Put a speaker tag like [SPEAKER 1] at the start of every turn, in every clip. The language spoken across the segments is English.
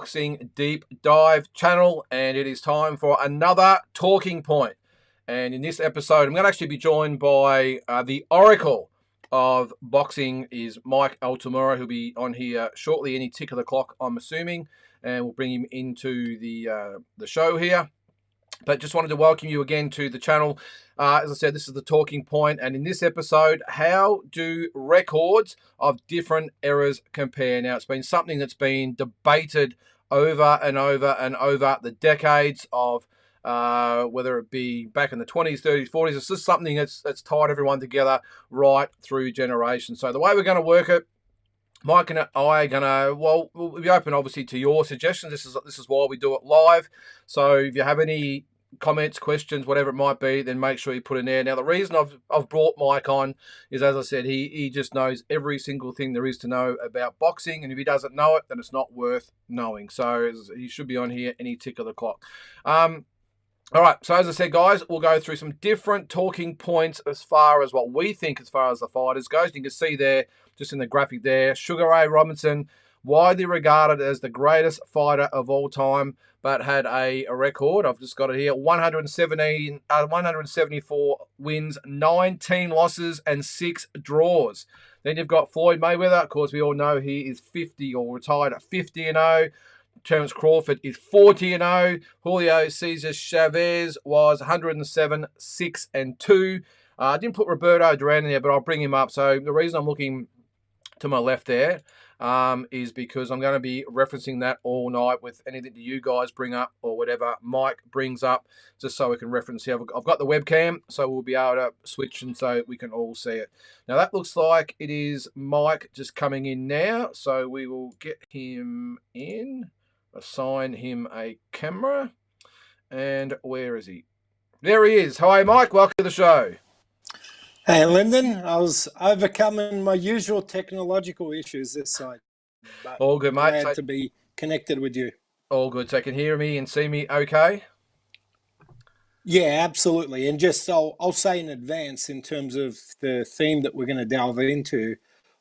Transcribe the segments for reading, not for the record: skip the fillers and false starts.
[SPEAKER 1] Boxing Deep Dive channel, and it is time for another talking point. And in this episode, I'm going to actually be joined by the Oracle of Boxing, is Mike Altamura, who'll be on here shortly, any tick of the clock, I'm assuming, and we'll bring him into the show here. But just wanted to welcome you again to the channel. As I said, this is the talking point, and in this episode, how do records of different eras compare? Now, it's been something that's been debated over and over and over the decades of whether it be back in the 20s, 30s, 40s. It's just something that's tied everyone together right through generations. So the way we're going to work it, Mike and I are gonna, well, we'll be open obviously to your suggestions. This is why we do it live. So if you have any comments, questions, whatever it might be, then make sure you put in there. Now, the reason I've brought Mike on is, as I said, he just knows every single thing there is to know about boxing, and if he doesn't know it, then it's not worth knowing. So he should be on here any tick of the clock. All right, so as I said, guys, we'll go through some different talking points as far as what we think as far as the fighters goes. You can see there, just in the graphic there, Sugar Ray Robinson, widely regarded as the greatest fighter of all time, but had a record, I've just got it here, 174 wins, 19 losses, and 6 draws. Then you've got Floyd Mayweather. Of course, we all know he is 50 or retired at 50-0. Terence Crawford is 40-0. Julio Cesar Chavez was 107, 6-2. I didn't put Roberto Duran in there, but I'll bring him up. So the reason I'm looking to my left there is because I'm going to be referencing that all night with anything that you guys bring up or whatever Mike brings up, just so we can reference here. I've got the webcam, so we'll be able to switch and so we can all see it. Now, that looks like it is Mike just coming in now, so we will get him in. Assign him a camera. And where is he? There he is. Hi, Mike. Welcome to the show.
[SPEAKER 2] Hey, Lyndon. I was overcoming my usual technological issues this side. But
[SPEAKER 1] all good, mate.
[SPEAKER 2] Glad to be connected with you.
[SPEAKER 1] All good. So you can hear me and see me okay?
[SPEAKER 2] Yeah, absolutely. And just I'll say in advance, in terms of the theme that we're going to delve into,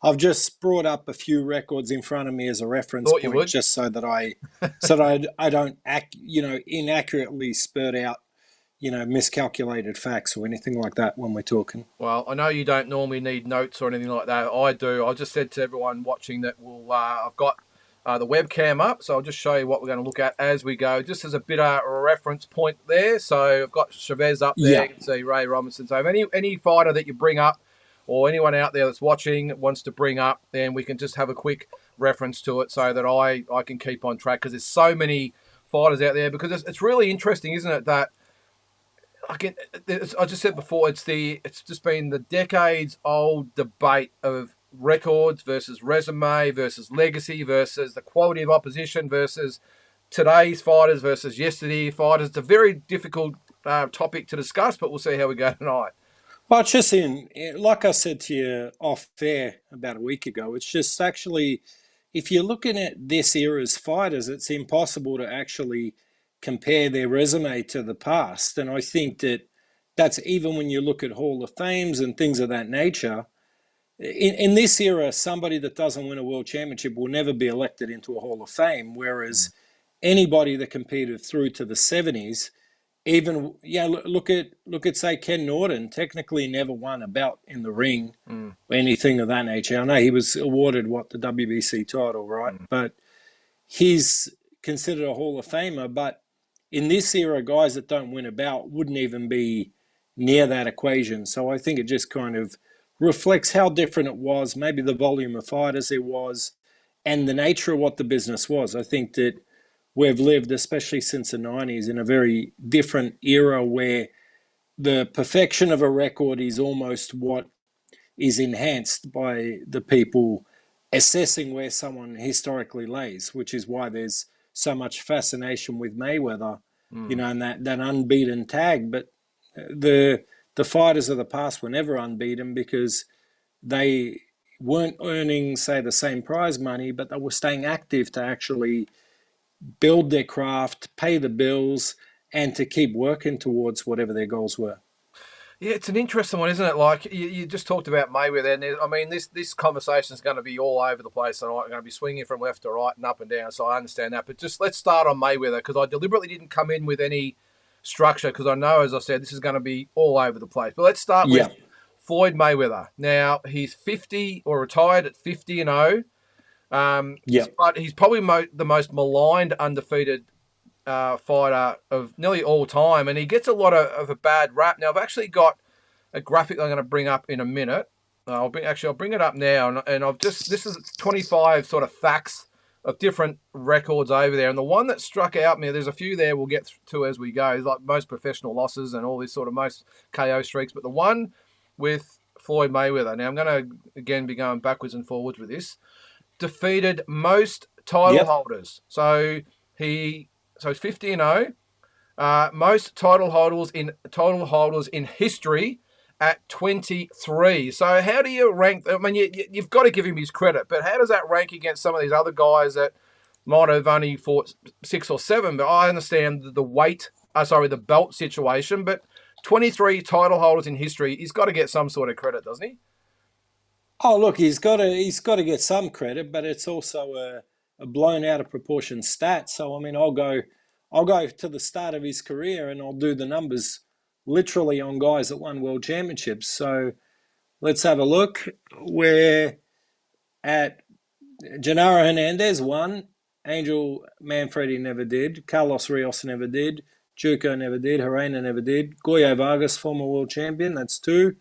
[SPEAKER 2] I've just brought up a few records in front of me as a reference point, just so that I don't inaccurately spurt out, miscalculated facts or anything like that when we're talking.
[SPEAKER 1] Well, I know you don't normally need notes or anything like that. I do. I just said to everyone watching that I've got the webcam up, so I'll just show you what we're going to look at as we go, just as a bit of a reference point there. So I've got Chavez up there. Yeah. You can see Ray Robinson. So if any fighter that you bring up, or anyone out there that's watching wants to bring up, then we can just have a quick reference to it so that I can keep on track, because there's so many fighters out there. Because it's really interesting, isn't it, that I just said before, it's just been the decades-old debate of records versus resume versus legacy versus the quality of opposition versus today's fighters versus yesterday's fighters. It's a very difficult topic to discuss, but we'll see how we go tonight.
[SPEAKER 2] Well, it's just like I said to you off air about a week ago, it's just actually, if you're looking at this era's fighters, it's impossible to actually compare their resume to the past. And I think that's even when you look at Hall of Fames and things of that nature. In this era, somebody that doesn't win a world championship will never be elected into a Hall of Fame, whereas anybody that competed through to the 70s, even look at say Ken Norton, technically never won a belt in the ring or anything of that nature. I know he was awarded the WBC title, right? But he's considered a Hall of Famer. But in this era, guys that don't win a bout wouldn't even be near that equation. So I think it just kind of reflects how different it was, maybe the volume of fighters there was, and the nature of what the business was. I think that we've lived, especially since the 90s, in a very different era where the perfection of a record is almost what is enhanced by the people assessing where someone historically lays, which is why there's so much fascination with Mayweather, and that unbeaten tag. But the fighters of the past were never unbeaten because they weren't earning, say, the same prize money, but they were staying active to actually build their craft, pay the bills, and to keep working towards whatever their goals were.
[SPEAKER 1] Yeah, it's an interesting one, isn't it? Like you just talked about Mayweather, and I mean this conversation is going to be all over the place tonight. I'm going to be swinging from left to right and up and down, so I understand that. But just let's start on Mayweather because I deliberately didn't come in with any structure because I know, as I said, this is going to be all over the place. But let's start with
[SPEAKER 2] Yeah,
[SPEAKER 1] Floyd Mayweather. Now he's 50 or retired at 50-0.
[SPEAKER 2] yeah.
[SPEAKER 1] But he's probably the most maligned undefeated fighter of nearly all time, and he gets a lot of a bad rap. Now I've actually got a graphic I'm going to bring up in a minute. I'll bring it up now, and I've just this is 25 sort of facts of different records over there, and the one that struck out me, there's a few there we'll get to as we go, like most professional losses and all this sort of most KO streaks, but the one with Floyd Mayweather. Now I'm going to again be going backwards and forwards with this. Defeated most title
[SPEAKER 2] Yep.
[SPEAKER 1] holders, so he's 50-0. Most title holders in history at 23. So how do you rank? I mean, you've got to give him his credit, but how does that rank against some of these other guys that might have only fought 6 or 7? But I understand the weight, the belt situation. But 23 title holders in history, he's got to get some sort of credit, doesn't he?
[SPEAKER 2] Oh, look, he's got to get some credit, but it's also a blown out of proportion stat. So I mean, I'll go to the start of his career and I'll do the numbers literally on guys that won world championships. So let's have a look. We're at Gennaro Hernandez won. Angel Manfredi never did. Carlos Rios never did. Juco never did. Herrera never did. Goyo Vargas, former world champion, that's 2.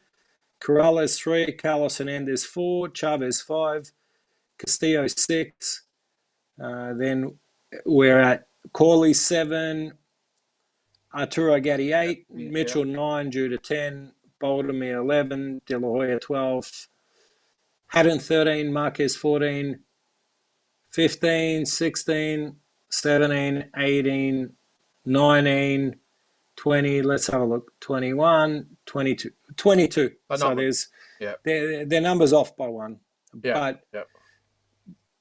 [SPEAKER 2] Corrales 3. Carlos Hernandez 4. Chavez 5. Castillo 6. Then we're at Corley 7. Arturo Gatti 8.
[SPEAKER 1] Yeah.
[SPEAKER 2] Mitchell 9. Judah 10. Baldomir 11. De La Hoya 12. Haddon 13. Marquez 14. 15, 16, 17, 18, 19, 20, let's have a look, 21, 22. 22. So there's
[SPEAKER 1] Yeah.
[SPEAKER 2] their numbers off by 1.
[SPEAKER 1] Yeah.
[SPEAKER 2] But
[SPEAKER 1] Yeah.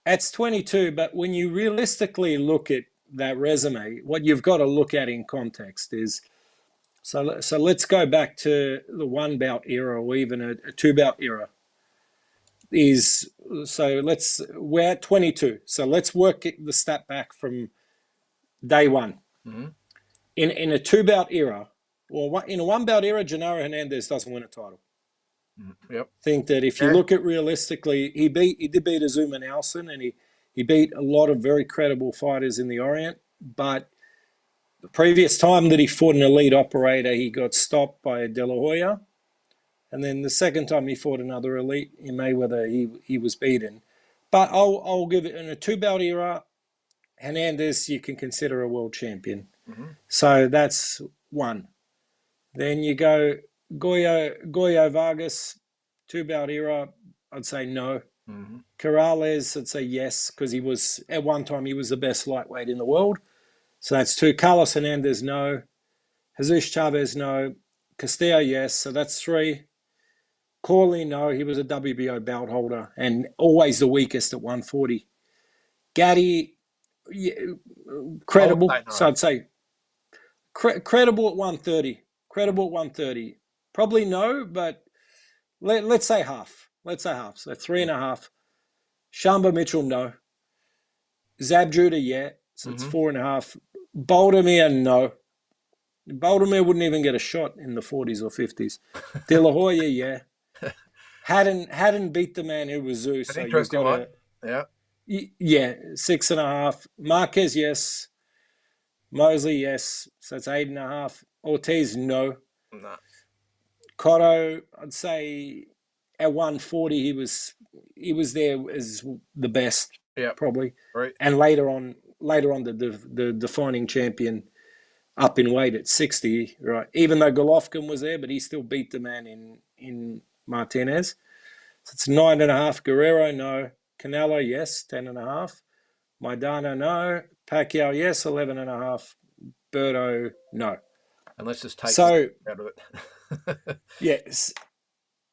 [SPEAKER 2] that's 22. But when you realistically look at that resume, what you've got to look at in context is so let's go back to the 1-bout era or even a 2-bout era. We're at 22. So let's work the stat back from day 1.
[SPEAKER 1] Mm-hmm.
[SPEAKER 2] In a 2-bout era, or in a 1-bout era, Gennaro Hernandez doesn't win a title.
[SPEAKER 1] Yep.
[SPEAKER 2] Think that if you look at realistically, he did beat Azuma Nelson, and he beat a lot of very credible fighters in the Orient. But the previous time that he fought an elite operator, he got stopped by De La Hoya. And then the second time he fought another elite in Mayweather, he was beaten. But I'll give it in a 2-bout era, Hernandez you can consider a world champion.
[SPEAKER 1] Mm-hmm.
[SPEAKER 2] So that's 1. Then you go Goyo Vargas, 2-bout era, I'd say no.
[SPEAKER 1] Mm-hmm.
[SPEAKER 2] Corrales, I'd say yes, because at one time he was the best lightweight in the world. So that's 2. Carlos Hernandez, no. Jesus Chavez, no. Castillo, yes. So that's 3. Corley, no, he was a WBO belt holder and always the weakest at 140. Gatti, credible. So I'd say credible at 130. Credible at 130. Probably no, but let's say half. Let's say half. So 3.5. Shambo Mitchell, no. Zab Judah, yeah. So it's 4.5. Baldomir, no. Baldomir wouldn't even get a shot in the 40s or 50s. De La Hoya, yeah. Hadn't beat the man who was Zeus.
[SPEAKER 1] An interesting one. Yeah.
[SPEAKER 2] Yeah, 6.5. Marquez, yes. Mosley, yes. So that's 8.5. Ortiz, no.
[SPEAKER 1] No.
[SPEAKER 2] Cotto, I'd say at 140 he was there as the best, probably.
[SPEAKER 1] Right.
[SPEAKER 2] And later on the defining champion up in weight at 60, right? Even though Golovkin was there, but he still beat the man in Martinez. So it's 9.5. Guerrero, no. Canelo, yes, 10.5. Maidana, no. Pacquiao, yes, 11.5. Berto, no.
[SPEAKER 1] And let's just take out of it.
[SPEAKER 2] Yes.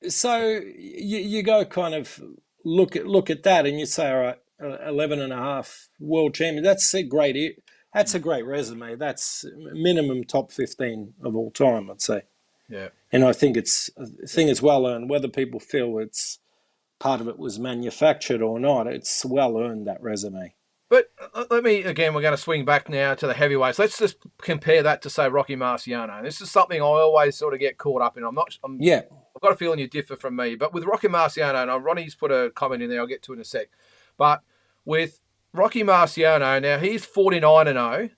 [SPEAKER 2] So you go kind of look at that and you say, all right, 11.5 world champion. That's a great resume. That's minimum top 15 of all time, I'd say.
[SPEAKER 1] Yeah.
[SPEAKER 2] And I think it's well earned. Whether people feel it's part of it was manufactured or not, it's well earned, that resume.
[SPEAKER 1] But let me, again, we're going to swing back now to the heavyweights. Let's just compare that to, say, Rocky Marciano. This is something I always sort of get caught up in.
[SPEAKER 2] Yeah.
[SPEAKER 1] I've got a feeling you differ from me. But with Rocky Marciano, and Ronnie's put a comment in there, I'll get to in a sec. But with Rocky Marciano, now he's 49-0,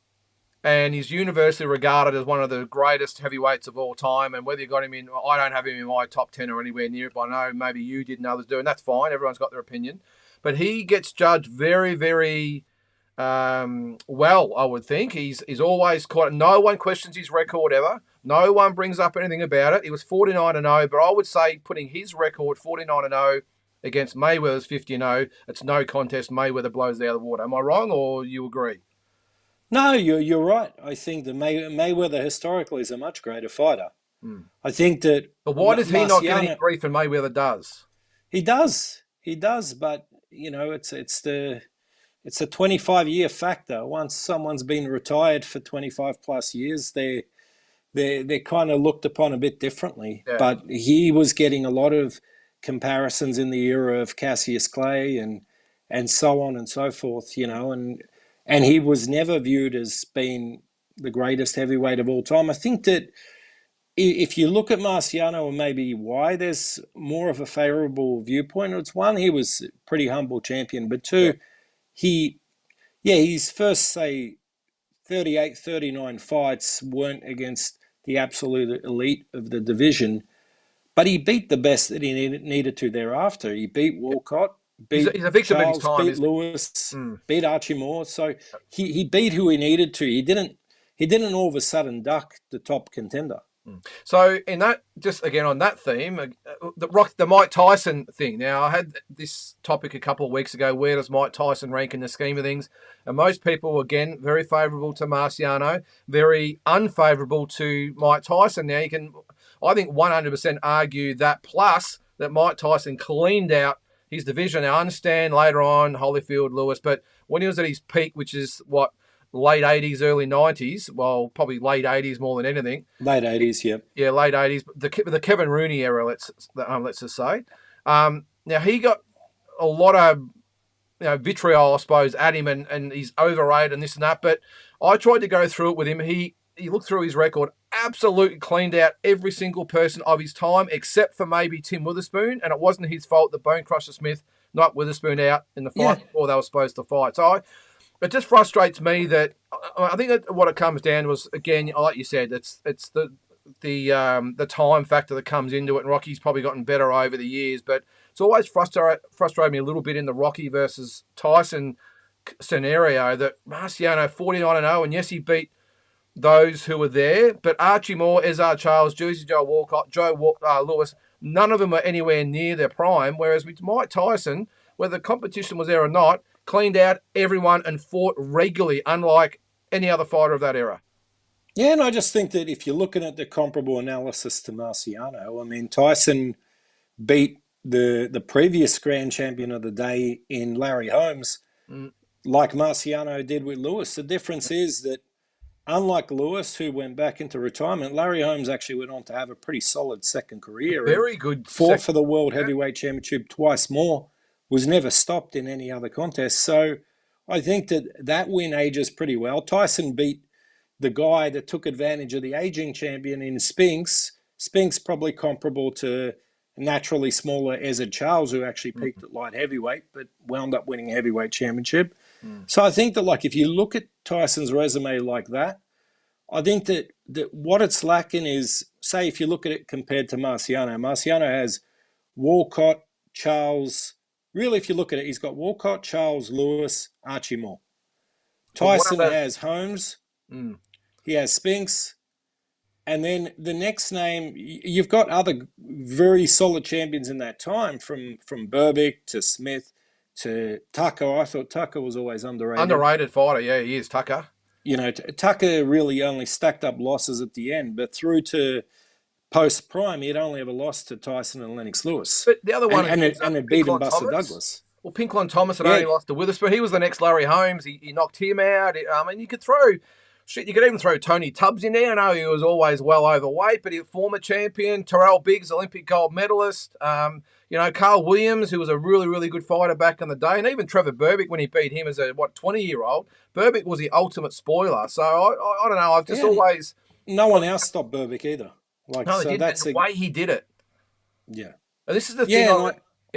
[SPEAKER 1] and he's universally regarded as one of the greatest heavyweights of all time. And whether you got him in, I don't have him in my top 10 or anywhere near it, but I know maybe you did and others do, and that's fine. Everyone's got their opinion. But he gets judged very, very well, I would think. He's always quite. No one questions his record ever. No one brings up anything about it. He was 49-0, but I would say putting his record 49-0 against Mayweather's 50-0, it's no contest. Mayweather blows it out of the water. Am I wrong, or you agree?
[SPEAKER 2] No, you're right. I think that Mayweather historically is a much greater fighter. I think that.
[SPEAKER 1] But why does he not get any grief and Mayweather does?
[SPEAKER 2] He does, but it's the 25-year factor. Once someone's been retired for 25 plus years, they're kind of looked upon a bit differently. Yeah. But he was getting a lot of comparisons in the era of Cassius Clay and so on and so forth, and he was never viewed as being the greatest heavyweight of all time. I think that if you look at Marciano and maybe why there's more of a favourable viewpoint, it's one, he was a pretty humble champion, but two, his first, say, 38, 39 fights weren't against the absolute elite of the division, but he beat the best that he needed to thereafter. He beat Walcott, beat
[SPEAKER 1] he's a victim
[SPEAKER 2] Charles,
[SPEAKER 1] of his time,
[SPEAKER 2] beat Lewis, beat Archie Moore. So he beat who he needed to. He didn't all of a sudden duck the top contender.
[SPEAKER 1] So in that, just again on that theme, the Mike Tyson thing. Now, I had this topic a couple of weeks ago. Where does Mike Tyson rank in the scheme of things? And most people, again, very favourable to Marciano, very unfavourable to Mike Tyson. Now, you can, I think, 100% argue that, plus that Mike Tyson cleaned out his division. Now, I understand later on Holyfield, Lewis, but when he was at his peak, which is what, late 80s, early 90s, well, probably late 80s more than anything.
[SPEAKER 2] Late 80s, yeah.
[SPEAKER 1] Yeah, late 80s. The Kevin Rooney era, let's just say. Now, he got a lot of vitriol, I suppose, at him, and he's overrated and this and that. But I tried to go through it with him. He looked through his record, absolutely cleaned out every single person of his time, except for maybe Tim Witherspoon, and it wasn't his fault that Bone Crusher Smith knocked Witherspoon out in the fight before they were supposed to fight. So it just frustrates me that I think that what it comes down to is, again, like you said, it's the time factor that comes into it, and Rocky's probably gotten better over the years, but it's always frustrated me a little bit in the Rocky versus Tyson scenario that Marciano 49-0, and yes, he beat those who were there, but Archie Moore, Ezard Charles, Juicy Joe Walcott, Lewis, none of them were anywhere near their prime, whereas with Mike Tyson, whether the competition was there or not, cleaned out everyone and fought regularly, unlike any other fighter of that era.
[SPEAKER 2] Yeah, and I just think that if you're looking at the comparable analysis to Marciano, I mean, Tyson beat the previous grand champion of the day in Larry Holmes, like Marciano did with Lewis. The difference is that, unlike Lewis, who went back into retirement, Larry Holmes actually went on to have a pretty solid second career.
[SPEAKER 1] Very good.
[SPEAKER 2] Fought for the World Heavyweight Championship twice more, was never stopped in any other contest. So I think that win ages pretty well. Tyson beat the guy that took advantage of the aging champion in Spinks. Spinks probably comparable to naturally smaller Ezard Charles, who actually peaked at light heavyweight, but wound up winning a heavyweight championship. So I think that, like, if you look at Tyson's resume like that, I think that what it's lacking is, say, if you look at it compared to Marciano, Marciano has Walcott, Charles. Really, if you look at it, he's got Walcott, Charles, Lewis, Archie Moore. Tyson has Holmes. He has Spinks. And then the next name, you've got other very solid champions in that time, from Berbick to Smith to Tucker. I thought Tucker was always underrated.
[SPEAKER 1] Underrated fighter, yeah, he is, Tucker.
[SPEAKER 2] Tucker really only stacked up losses at the end, but through to post-prime, he'd only ever lost to Tyson and Lennox Lewis.
[SPEAKER 1] But the other one...
[SPEAKER 2] And it beat him Buster Douglas.
[SPEAKER 1] Well, Pinklon Thomas had only lost to Witherspoon. He was the next Larry Holmes. He knocked him out. I mean, you could throw Shit, you could even throw Tony Tubbs in there. I know he was always well overweight, but he former champion. Terrell Biggs, Olympic gold medalist. Carl Williams, who was a really, really good fighter back in the day. And even Trevor Berbick, when he beat him as a, 20-year-old. Berbick was the ultimate spoiler. So, I don't know. I've just always...
[SPEAKER 2] No one else stopped Berbick either.
[SPEAKER 1] No, they didn't. That's the way he did it.
[SPEAKER 2] Yeah.
[SPEAKER 1] And this is the thing.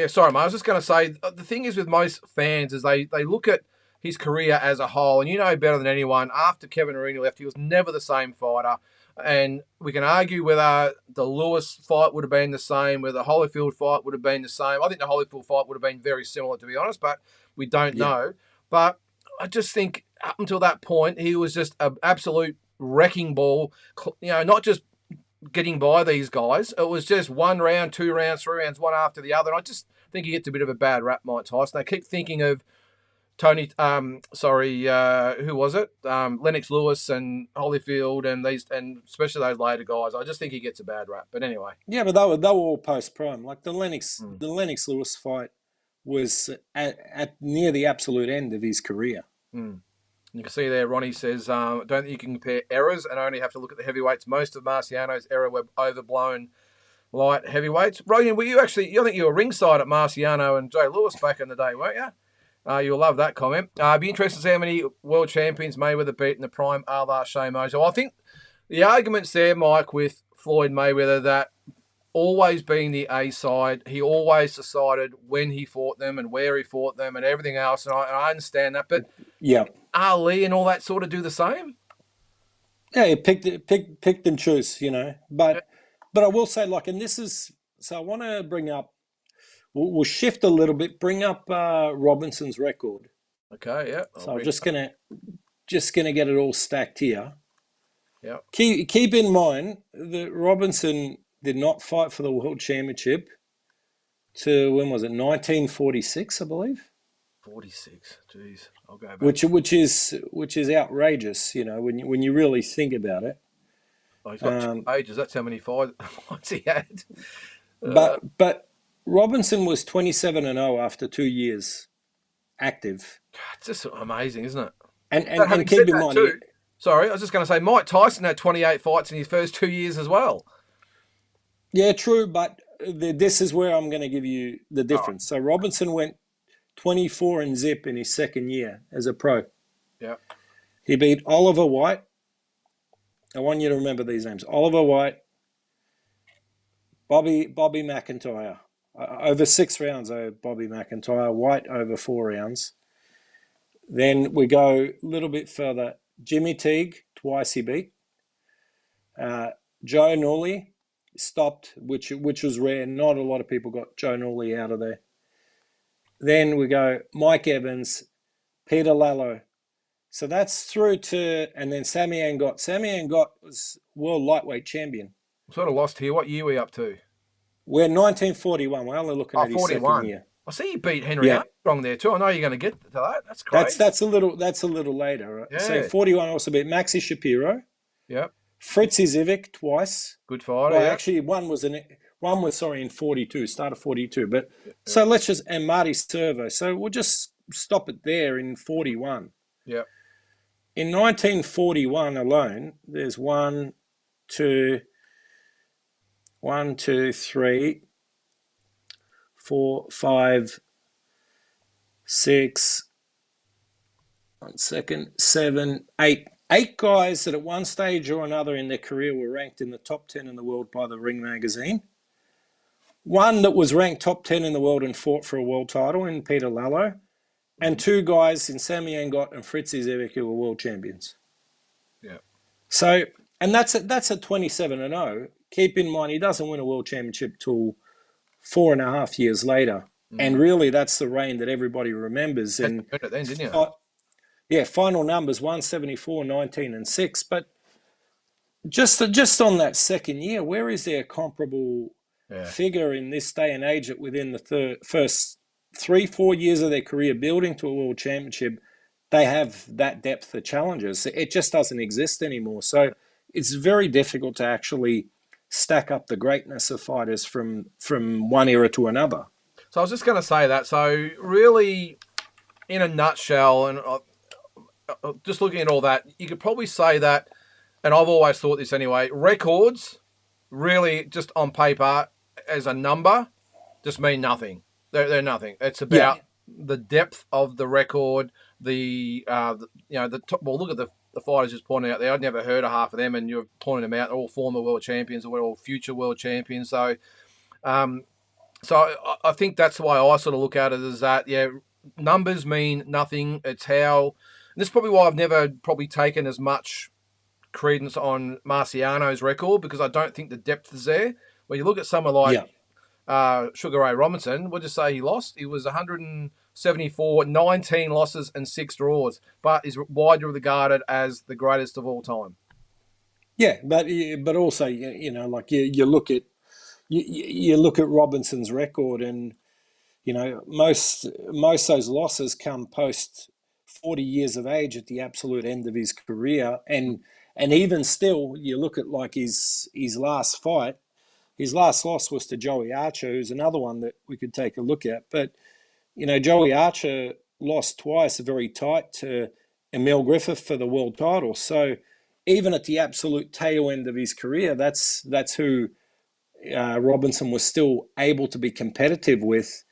[SPEAKER 1] Sorry, mate. I was just going to say, the thing is with most fans is they look at his career as a whole, and you know better than anyone, after Kevin Rooney left, he was never the same fighter. And we can argue whether the Lewis fight would have been the same, whether the Holyfield fight would have been the same. I think the Holyfield fight would have been very similar, to be honest, but we don't know. But I just think up until that point, he was just an absolute wrecking ball, not just getting by these guys. It was just 1 round, 2 rounds, 3 rounds, one after the other. And I just think he gets a bit of a bad rap, Mike Tyson. I keep thinking of who was it? Lennox Lewis and Holyfield and especially those later guys. I just think he gets a bad rap. But anyway.
[SPEAKER 2] Yeah, but they were all post-prime. Like the Lennox Lewis fight was at near the absolute end of his career.
[SPEAKER 1] Mm. You can see there, Ronnie says, don't think you can compare eras and only have to look at the heavyweights. Most of Marciano's era were overblown light heavyweights. Ryan, I think you were ringside at Marciano and Joe Lewis back in the day, weren't you? You'll love that comment. Be interested to see how many world champions Mayweather beat in the prime a la Shane Mosley. Well, I think the argument's there, Mike, with Floyd Mayweather, that always being the A side, he always decided when he fought them and where he fought them and everything else. And I understand that. But
[SPEAKER 2] yeah,
[SPEAKER 1] Ali and all that sort of do the same?
[SPEAKER 2] Yeah, he picked and choose, But I will say, and this is... So I want to bring up... We'll shift a little bit. Bring up Robinson's record.
[SPEAKER 1] Okay, yeah.
[SPEAKER 2] So I'm just gonna get it all stacked here.
[SPEAKER 1] Yeah.
[SPEAKER 2] Keep in mind that Robinson did not fight for the World Championship to, when was it? 1946, I believe.
[SPEAKER 1] 46. Jeez, I'll go back.
[SPEAKER 2] Which is outrageous. When you really think about it.
[SPEAKER 1] Oh, he's got 2 ages. That's how many fights he had.
[SPEAKER 2] But Robinson was 27-0 after 2 years active.
[SPEAKER 1] It's just amazing, isn't it?
[SPEAKER 2] And keep in mind...
[SPEAKER 1] Sorry, I was just going to say, Mike Tyson had 28 fights in his first 2 years as well.
[SPEAKER 2] Yeah, true, but this is where I'm going to give you the difference. So Robinson went 24 and zip in his second year as a pro.
[SPEAKER 1] Yeah.
[SPEAKER 2] He beat Oliver White. I want you to remember these names. Oliver White, Bobby McIntyre. Over 6 rounds, Bobby McIntyre. White over 4 rounds. Then we go a little bit further. Jimmy Teague, twice he beat. Joe Norley stopped, which was rare. Not a lot of people got Joe Norley out of there. Then we go Mike Evans, Peter Lallo. So that's through to, and then Sammy Angot. Sammy Angot was world lightweight champion.
[SPEAKER 1] Sort of lost here. What year are we up to?
[SPEAKER 2] We're 1941. We're only looking at his
[SPEAKER 1] 41.
[SPEAKER 2] second year.
[SPEAKER 1] I see you beat Henry Armstrong there too. I know you're going to get to that. That's great.
[SPEAKER 2] That's a little later. Right?
[SPEAKER 1] Yeah.
[SPEAKER 2] So 41 also beat Maxi Shapiro.
[SPEAKER 1] Yep.
[SPEAKER 2] Fritzy Zivic twice.
[SPEAKER 1] Good fighter.
[SPEAKER 2] Well, actually, one was in 42, start of 42. But so let's just, and Marty Servo. So we'll just stop it there in 41.
[SPEAKER 1] Yep.
[SPEAKER 2] In 1941 alone, there's 1, 2, 3, 4, 5, 6, 7, 8. 8 guys that at one stage or another in their career were ranked in the top 10 in the world by the Ring magazine. One that was ranked top 10 in the world and fought for a world title in Peter Lallo. And 2 guys in Sammy Angot and Fritzy Zivic who were world champions.
[SPEAKER 1] Yeah.
[SPEAKER 2] So, and that's at 27-0. Keep in mind, he doesn't win a world championship till 4.5 years later. And really, that's the reign that everybody remembers. And
[SPEAKER 1] then, didn't you?
[SPEAKER 2] Yeah, final numbers 174, 19, and 6. But just on that second year, where is there a comparable figure in this day and age that within the first 3-4 years of their career building to a world championship, they have that depth of challenges? It just doesn't exist anymore. So it's very difficult to actually stack up the greatness of fighters from one era to another.
[SPEAKER 1] So I was just going to say that. So really, in a nutshell, and just looking at all that, you could probably say that, and I've always thought this anyway, records really just on paper as a number just mean nothing. They're nothing. It's
[SPEAKER 2] Yeah.
[SPEAKER 1] about the depth of the record, the top, well, look at the fighters just pointing out there. I'd never heard of half of them, and you're pointing them out. They're all former world champions, or we're all future world champions. Um, so I think that's the way I sort of look at it, is that, yeah, numbers mean nothing. It's how, and this is probably why I've never probably taken as much credence on Marciano's record, because I don't think the depth is there. When you look at someone like
[SPEAKER 2] Yeah.
[SPEAKER 1] Sugar Ray Robinson, what did you say he lost? He was 174, 19 losses and 6 draws, but is widely regarded as the greatest of all time.
[SPEAKER 2] Yeah, but also, like you look at you look at Robinson's record, and most those losses come post 40 years of age at the absolute end of his career, and even still, you look at like his last fight. His last loss was to Joey Archer, who's another one that we could take a look at. But Joey Archer lost twice, very tight, to Emil Griffith for the world title. So even at the absolute tail end of his career, that's who Robinson was still able to be competitive with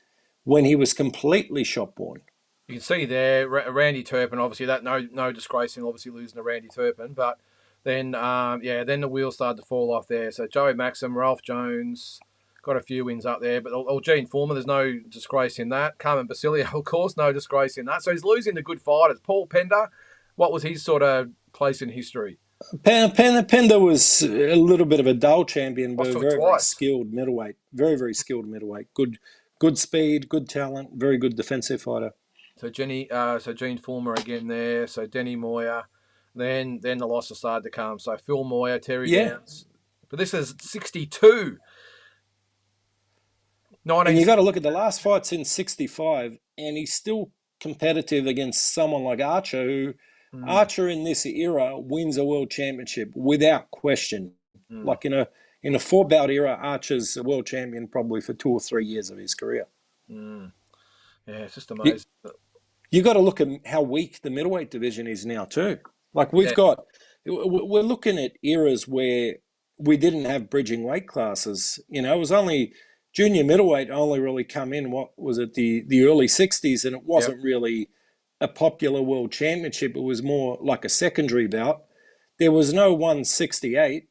[SPEAKER 2] when he was completely shot born.
[SPEAKER 1] You can see there, Randy Turpin, obviously, that no disgrace in obviously losing to Randy Turpin, but then then the wheels started to fall off there. So Joey Maxim, Ralph Jones, got a few wins up there, but Gene Foreman, there's no disgrace in that. Carmen Basilio, of course, no disgrace in that. So he's losing to good fighters. Paul Pender, what was his sort of place in history?
[SPEAKER 2] Pender was a little bit of a dull champion, but
[SPEAKER 1] Lost
[SPEAKER 2] a
[SPEAKER 1] to him
[SPEAKER 2] very, very
[SPEAKER 1] twice.
[SPEAKER 2] skilled middleweight. Very, very skilled middleweight. Good speed, good talent, very good defensive fighter.
[SPEAKER 1] So Gene Fulmer again there. So Denny Moyer. Then the losses started to come. So Phil Moyer, Terry
[SPEAKER 2] Yeah.
[SPEAKER 1] Downs. But this is 62.
[SPEAKER 2] And you
[SPEAKER 1] 19.
[SPEAKER 2] got to look at the last fights in 65, and he's still competitive against someone like Archer, who Archer in this era wins a world championship without question. Like in a 4-bout era, Archer's a world champion probably for 2 or 3 years of his career.
[SPEAKER 1] Yeah, it's just amazing.
[SPEAKER 2] You got to look at how weak the middleweight division is now too. Like we're looking at eras where we didn't have bridging weight classes. It was only junior middleweight only really come in. What was it, the early 60s, and it wasn't really a popular world championship. It was more like a secondary bout. There was no 168.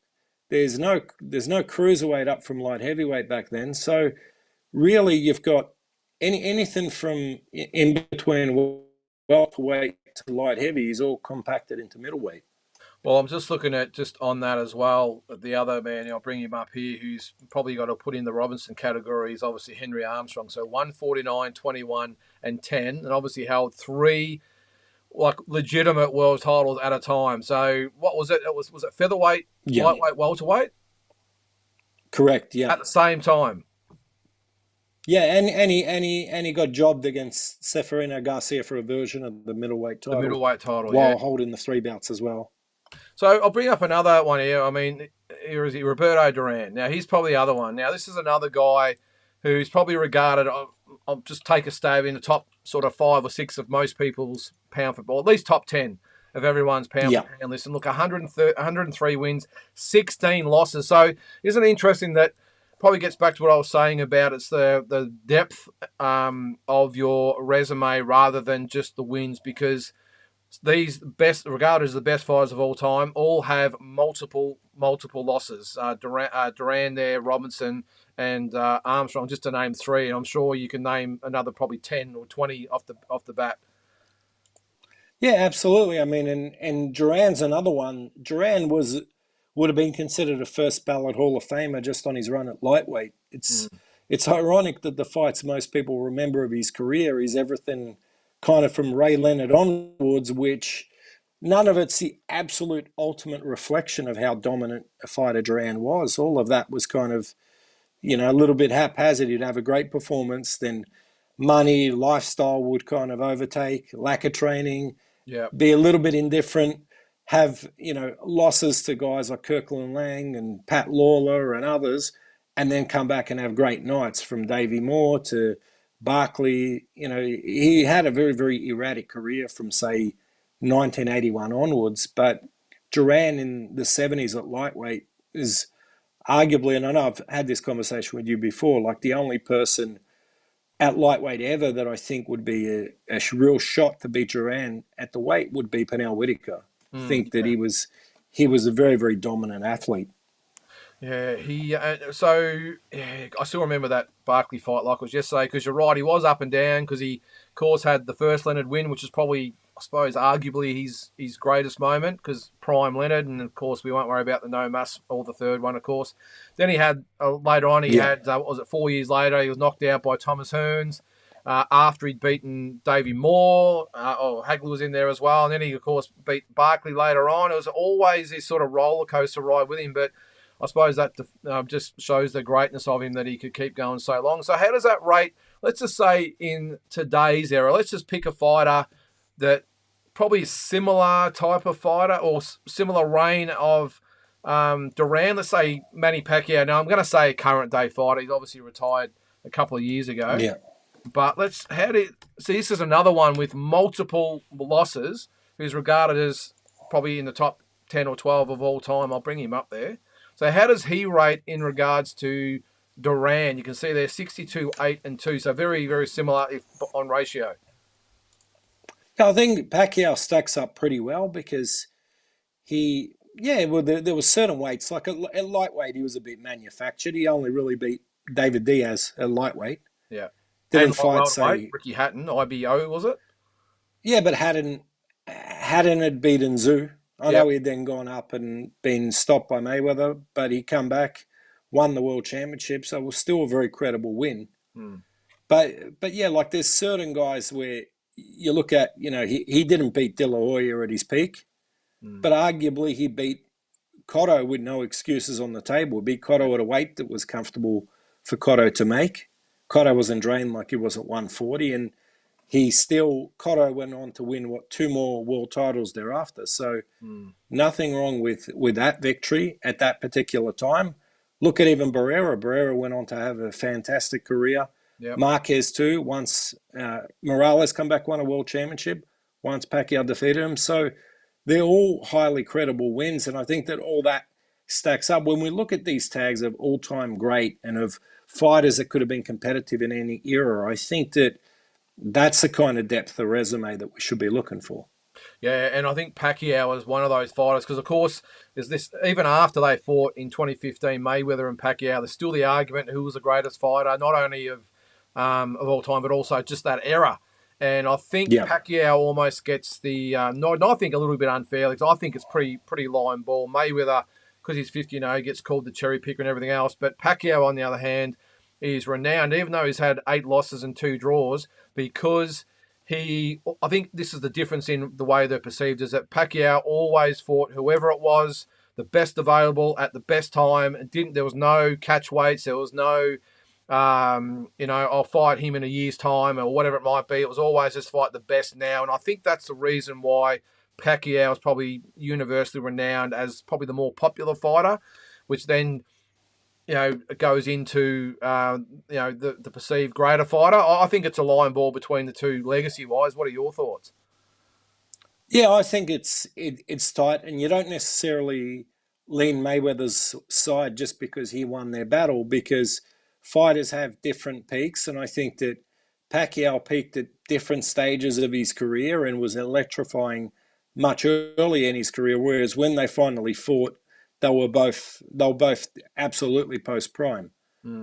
[SPEAKER 2] There's no cruiserweight up from light heavyweight back then. So really, you've got anything from in between welterweight to light heavy is all compacted into middleweight.
[SPEAKER 1] Well, I'm just looking at just on that as well. The other man, I'll bring him up here, who's probably got to put in the Robinson category, is obviously Henry Armstrong. So 149, 21, and 10, and obviously held 3 like legitimate world titles at a time. So what was it? Was it featherweight, lightweight, welterweight?
[SPEAKER 2] Correct. Yeah.
[SPEAKER 1] At the same time.
[SPEAKER 2] Yeah, and he got jobbed against Seferino Garcia for a version of the middleweight title.
[SPEAKER 1] The middleweight title,
[SPEAKER 2] while holding the 3 bouts as well.
[SPEAKER 1] So I'll bring up another one here. I mean, here is Roberto Duran. Now, he's probably the other one. Now, this is another guy who's probably regarded, I'll just take a stab, in the top sort of 5 or 6 of most people's pound for ball, at least top 10 of everyone's pound for pound list. And look, 103 wins, 16 losses. So isn't it interesting that probably gets back to what I was saying about it's the depth of your resume rather than just the wins, because these best, regarded as the best fighters of all time, all have multiple losses. Duran there, Robinson, and Armstrong, just to name 3. And I'm sure you can name another probably 10 or 20 off the bat.
[SPEAKER 2] Yeah, absolutely. I mean, and Duran's another one. Duran would have been considered a first ballot Hall of Famer just on his run at lightweight. It's ironic that the fights most people remember of his career is everything kind of from Ray Leonard onwards, which none of it's the absolute ultimate reflection of how dominant a fighter Duran was. All of that was kind of, a little bit haphazard. He'd have a great performance, then money, lifestyle would kind of overtake, lack of training, be a little bit indifferent, have, losses to guys like Kirkland Lang and Pat Lawler and others, and then come back and have great nights, from Davey Moore to Barkley. He had a very, very erratic career from, say, 1981 onwards. But Duran in the 70s at lightweight is arguably, and I know I've had this conversation with you before, like the only person at lightweight ever that I think would be a real shot to beat Duran at the weight would be Pernell Whitaker. I think that
[SPEAKER 1] Yeah.
[SPEAKER 2] he was a very, very dominant athlete.
[SPEAKER 1] Yeah, I still remember that Barkley fight like it was yesterday, because you're right, he was up and down, because he, of course, had the first Leonard win, which is probably, I suppose, arguably his greatest moment, because prime Leonard, and of course we won't worry about the no mass or the third one, of course. Then he had later on,
[SPEAKER 2] Yeah.
[SPEAKER 1] what was it, 4 years later, he was knocked out by Thomas Hearns. After he'd beaten Davey Moore, Hagler was in there as well, and then he, of course, beat Barkley later on. It was always this sort of roller coaster ride with him, but I suppose that just shows the greatness of him, that he could keep going so long. So how does that rate, let's just say in today's era, let's just pick a fighter that probably similar type of fighter or similar reign of Duran, let's say Manny Pacquiao. Now I'm going to say current day fighter. He's obviously retired a couple of years ago.
[SPEAKER 2] Yeah.
[SPEAKER 1] But see, this is another one with multiple losses, who's regarded as probably in the top 10 or 12 of all time. I'll bring him up there. So how does he rate in regards to Duran? You can see there 62, 8, and 2. So very, very similar on ratio.
[SPEAKER 2] I think Pacquiao stacks up pretty well because there was certain weights. Like at lightweight, he was a bit manufactured. He only really beat David Diaz at lightweight.
[SPEAKER 1] Yeah.
[SPEAKER 2] Didn't fight, say...
[SPEAKER 1] Ricky Hatton, IBO, was it?
[SPEAKER 2] Yeah, but Hatton had beaten Zhu. I know he'd then gone up and been stopped by Mayweather, but he come back, won the world championship, so it was still a very credible win. But yeah, like there's certain guys where you look at, he didn't beat De La Hoya at his peak, but arguably he beat Cotto with no excuses on the table. He beat Cotto at a weight that was comfortable for Cotto to make. Cotto wasn't drained like he was at 140, and Cotto went on to win, 2 more world titles thereafter. So nothing wrong with that victory at that particular time. Look at even Barrera. Barrera went on to have a fantastic career.
[SPEAKER 1] Yep.
[SPEAKER 2] Marquez too. Once Morales come back, won a world championship. Once Pacquiao defeated him. So they're all highly credible wins. And I think that all that stacks up. When we look at these tags of all-time great and of fighters that could have been competitive in any era, I think that's the kind of depth of resume that we should be looking for.
[SPEAKER 1] Yeah, and I think Pacquiao is one of those fighters, because, of course, there's this, even after they fought in 2015, Mayweather and Pacquiao, there's still the argument who was the greatest fighter, not only of all time, but also just that era. And I think Pacquiao almost gets the, not I think a little bit unfairly, because I think it's pretty line ball. Mayweather, because he's 50, gets called the cherry picker and everything else. But Pacquiao, on the other hand, is renowned, even though he's had 8 losses and 2 draws, because I think this is the difference in the way they're perceived, is that Pacquiao always fought whoever it was, the best available at the best time. There was no catch weights. There was no, I'll fight him in a year's time or whatever it might be. It was always just fight the best now. And I think that's the reason why Pacquiao is probably universally renowned as probably the more popular fighter, which then, goes into, the perceived greater fighter. I think it's a line ball between the two legacy-wise. What are your thoughts?
[SPEAKER 2] Yeah, I think it's tight, and you don't necessarily lean Mayweather's side just because he won their battle, because fighters have different peaks, and I think that Pacquiao peaked at different stages of his career and was electrifying much earlier in his career, whereas when they finally fought, they were both absolutely post-prime.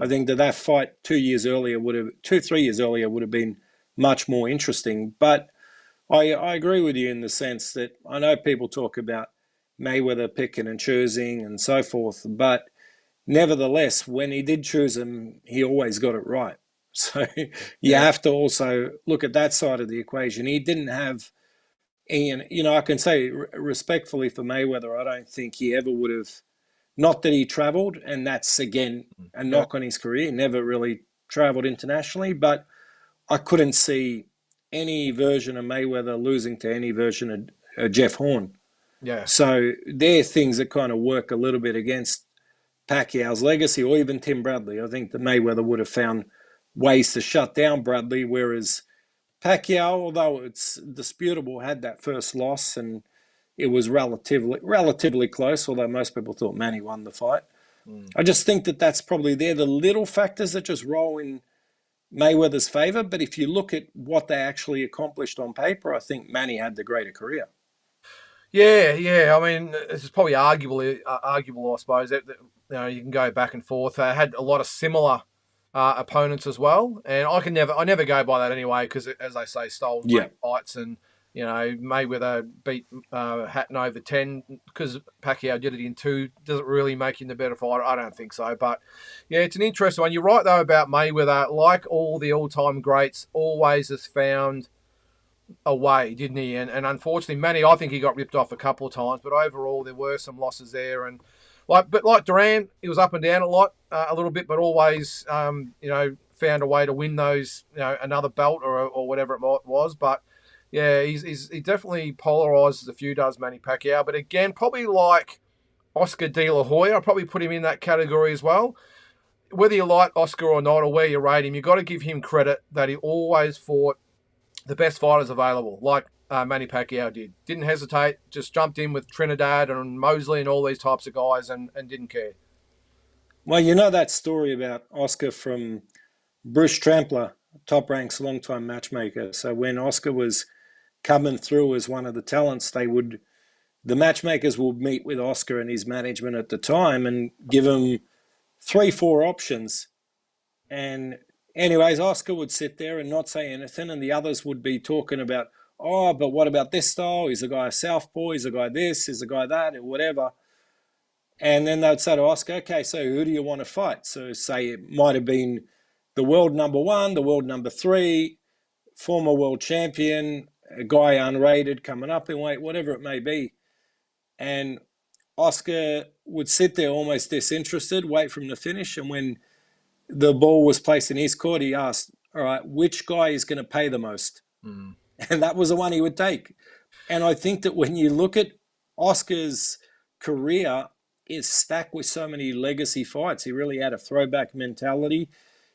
[SPEAKER 2] I think that fight 3 years earlier would have been much more interesting. But I agree with you in the sense that I know people talk about Mayweather picking and choosing and so forth, but nevertheless, when he did choose him, he always got it right. So you have to also look at that side of the equation. He didn't have, and I can say respectfully for Mayweather, I don't think he ever would have, not that he traveled, and that's again a knock on his career. He never really traveled internationally, but I couldn't see any version of Mayweather losing to any version of Jeff Horn.
[SPEAKER 1] Yeah.
[SPEAKER 2] So they're things that kind of work a little bit against Pacquiao's legacy, or even Tim Bradley. I think that Mayweather would have found ways to shut down Bradley, whereas Pacquiao, although it's disputable, had that first loss, and it was relatively close. Although most people thought Manny won the fight.
[SPEAKER 1] Mm.
[SPEAKER 2] I just think that that's probably they're the little factors that just roll in Mayweather's favour. But if you look at what they actually accomplished on paper, I think Manny had the greater career.
[SPEAKER 1] Yeah, yeah. I mean, this is probably arguable, I suppose. You can go back and forth. They had a lot of similar opponents as well, and I never go by that anyway because, as they say, stole
[SPEAKER 2] Yeah.
[SPEAKER 1] fights, and Mayweather beat Hatton over 10 because Pacquiao did it in 2. Does it really make him the better fighter? I don't think so. But yeah, it's an interesting one. You're right though about Mayweather. Like all the all-time greats, always has found away, didn't he? And unfortunately, Manny, I think he got ripped off a couple of times, but overall there were some losses there. And like Duran, he was up and down a little bit, but always, found a way to win those, another belt or whatever it was. But yeah, he definitely polarizes a few, does Manny Pacquiao. But again, probably like Oscar De La Hoya, I'll probably put him in that category as well. Whether you like Oscar or not, or where you rate him, you've got to give him credit that he always fought the best fighters available, like Manny Pacquiao did. Didn't hesitate, just jumped in with Trinidad and Mosley and all these types of guys and didn't care.
[SPEAKER 2] Well, you know that story about Oscar from Bruce Trampler, Top Rank's longtime matchmaker. So when Oscar was coming through as one of the talents, the matchmakers would meet with Oscar and his management at the time and give him 3-4 options. And anyways, Oscar would sit there and not say anything, and the others would be talking about, oh, but what about this style? Is the guy a southpaw? Is the guy this? Is the guy that? Or whatever. And then they'd say to Oscar, okay, so who do you want to fight? So say it might have been the world number 1, the world number 3, former world champion, a guy unrated coming up in weight, whatever it may be. And Oscar would sit there almost disinterested, wait for him to finish. And when the ball was placed in his court, he asked, all right, which guy is going to pay the most?
[SPEAKER 1] Mm.
[SPEAKER 2] And that was the one he would take. And I think that when you look at Oscar's career, it's stacked with so many legacy fights. He really had a throwback mentality.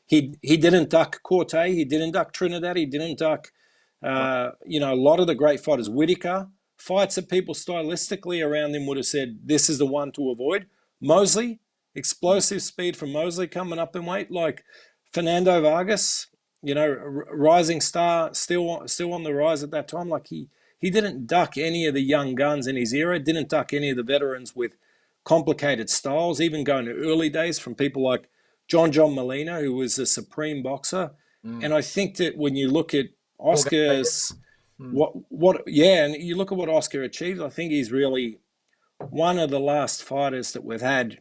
[SPEAKER 2] He didn't duck Corte. He didn't duck Trinidad. He didn't duck, a lot of the great fighters. Whitaker, fights that people stylistically around him would have said, this is the one to avoid. Mosley, explosive speed from Mosley coming up in weight. Like Fernando Vargas, rising star, still on the rise at that time. Like he didn't duck any of the young guns in his era, didn't duck any of the veterans with complicated styles, even going to early days from people like John Molina, who was a supreme boxer. And I think that when you look at Oscar's and you look at what Oscar achieved, I think he's really one of the last fighters that we've had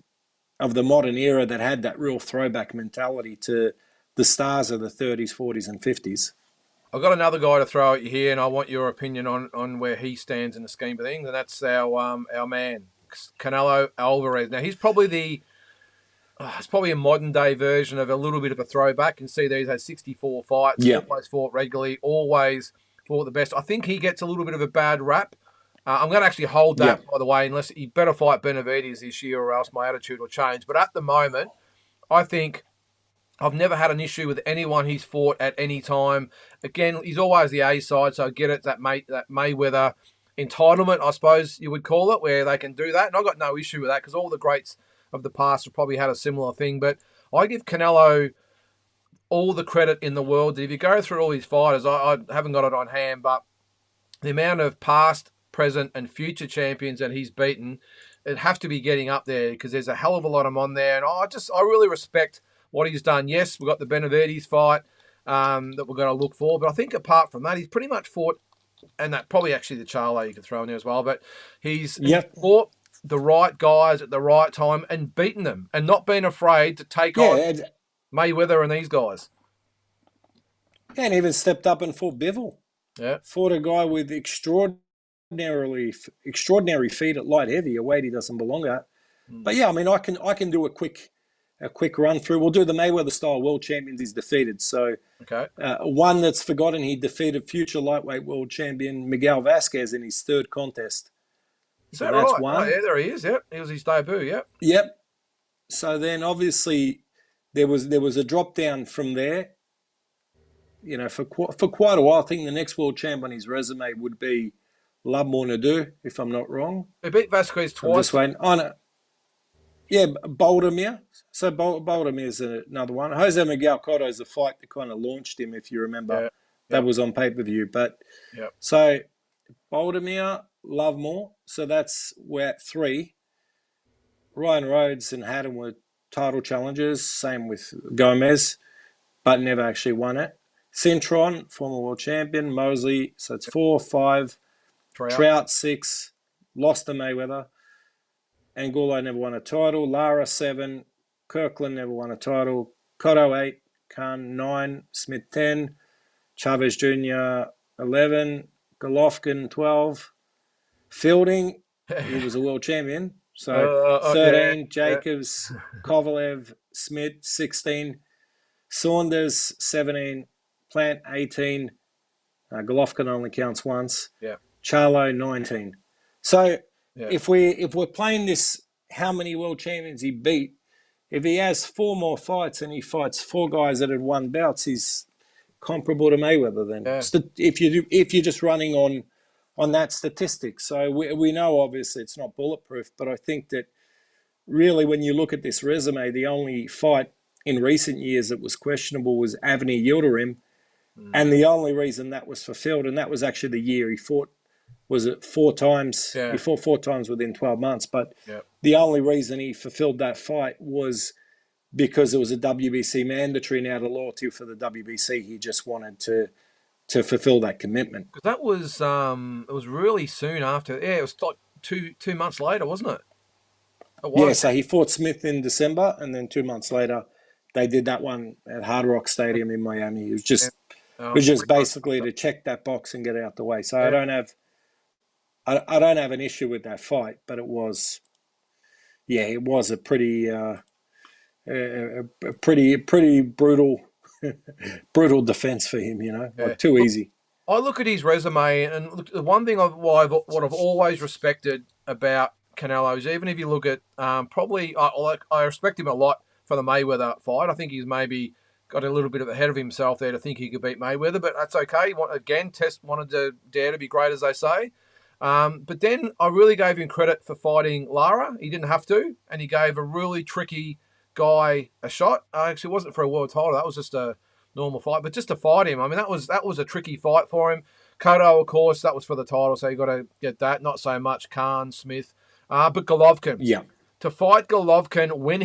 [SPEAKER 2] of the modern era that had that real throwback mentality to the stars of the 30s, 40s, and 50s.
[SPEAKER 1] I've got another guy to throw at you here, and I want your opinion on where he stands in the scheme of things, and that's our man, Canelo Alvarez. Now, he's probably it's probably a modern day version of a little bit of a throwback. You can see these had 64 fights, always fought regularly, always fought the best. I think he gets a little bit of a bad rap. I'm going to actually hold that, by the way, unless he better fight Benavidez this year or else my attitude will change. But at the moment, I think I've never had an issue with anyone he's fought at any time. Again, he's always the A side, so I get it, that Mayweather entitlement, I suppose you would call it, where they can do that. And I've got no issue with that because all the greats of the past have probably had a similar thing. But I give Canelo all the credit in the world. If you go through all these fighters, I haven't got it on hand, but the amount of past, present, and future champions that he's beaten, it'd have to be getting up there because there's a hell of a lot of them on there. And I really respect what he's done. Yes, we've got the Benavidez fight that we're going to look for, but I think apart from that, he's pretty much fought, and that probably actually the Charlo you could throw in there as well, but he's fought the right guys at the right time and beaten them and not been afraid to take on Mayweather and these guys.
[SPEAKER 2] And even stepped up and fought Bivol.
[SPEAKER 1] Yeah.
[SPEAKER 2] Fought a guy with extraordinary feet at light heavy, a weight he doesn't belong at. But yeah, I mean, I can do a quick run through. We'll do the Mayweather style world champions he's defeated. So one that's forgotten, he defeated future lightweight world champion Miguel Vasquez in his third contest.
[SPEAKER 1] Is that right? One. Oh, yeah, there he is. Yep, it was his debut. Yep.
[SPEAKER 2] Yep. So then obviously there was a drop down from there. for quite a while. I think the next world champ on his resume would be Lovemore Nadu, if I'm not wrong.
[SPEAKER 1] He beat Vasquez
[SPEAKER 2] I'm just
[SPEAKER 1] twice.
[SPEAKER 2] waiting. Oh, no. Yeah, Baldomir. So Baldomir's another one. Jose Miguel Cotto is the fight that kind of launched him, if you remember.
[SPEAKER 1] Yeah.
[SPEAKER 2] That was on pay-per-view. But so Baldomir, Lovemore. So we're at 3. Ryan Rhodes and Haddon were title challengers. Same with Gomez, but never actually won it. Cintron, former world champion. Mosley, so it's 4, 5. Trout 6. Lost to Mayweather. Angulo never won a title. Lara 7. Kirkland never won a title. Cotto 8. Khan 9. Smith 10. Chavez Jr. 11. Golovkin 12. Fielding, he was a world champion. So 13. Jacobs, Kovalev, Smith 16. Saunders 17. Plant 18. Golovkin only counts once. Charlo 19. So if we're playing this, how many world champions he beat? If he has 4 more fights and he fights 4 guys that had won bouts, he's comparable to Mayweather. Then, if you're just running on that statistic, so we know obviously it's not bulletproof, but I think that really when you look at this resume, the only fight in recent years that was questionable was Avni Yildirim, and the only reason that was fulfilled, and that was actually the year he fought. Was it 4 times? He fought 4 times within 12 months. But the only reason he fulfilled that fight was because it was a WBC mandatory, and out of loyalty for the WBC, he just wanted to fulfill that commitment.
[SPEAKER 1] Because that was it was really soon after. Yeah, it was like two months later, wasn't it?
[SPEAKER 2] Yeah, so he fought Smith in December, and then 2 months later, they did that one at Hard Rock Stadium in Miami. It was just basically to check that box and get it out the way. So I don't have an issue with that fight, but it was a pretty brutal defense for him, like too easy.
[SPEAKER 1] I look at his resume, and look, the one thing what I've always respected about Canelo is, even if you look at I respect him a lot for the Mayweather fight. I think he's maybe got a little bit ahead of himself there to think he could beat Mayweather, but that's okay. He wanted to dare to be great, as they say. But then I really gave him credit for fighting Lara. He didn't have to, and he gave a really tricky guy a shot. Actually, it wasn't for a world title. That was just a normal fight, but just to fight him. I mean, that was a tricky fight for him. Cotto, of course, that was for the title, so you got to get that. Not so much Khan, Smith, but Golovkin.
[SPEAKER 2] Yeah.
[SPEAKER 1] To fight Golovkin when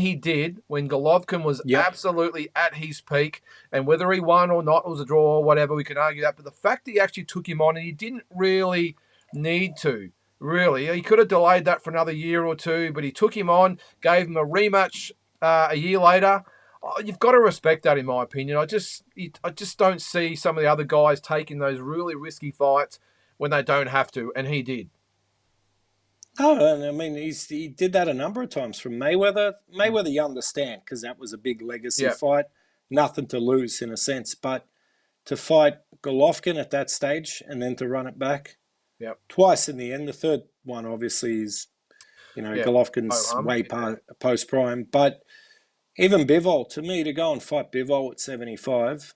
[SPEAKER 1] Golovkin was absolutely at his peak, and whether he won or not, it was a draw or whatever, we can argue that. But the fact that he actually took him on, and he didn't really need to. Really, he could have delayed that for another year or 2, but he took him on, gave him a rematch a year later. You've got to respect that, in my opinion. I just don't see some of the other guys taking those really risky fights when they don't have to, and he did.
[SPEAKER 2] Oh, I mean, he did that a number of times from Mayweather. Mayweather, you understand, because that was a big legacy fight. Nothing to lose, in a sense. But to fight Golovkin at that stage and then to run it back twice in the end. The third one, obviously, is, Golovkin's way post-prime. But even Bivol, to me, to go and fight Bivol at 75,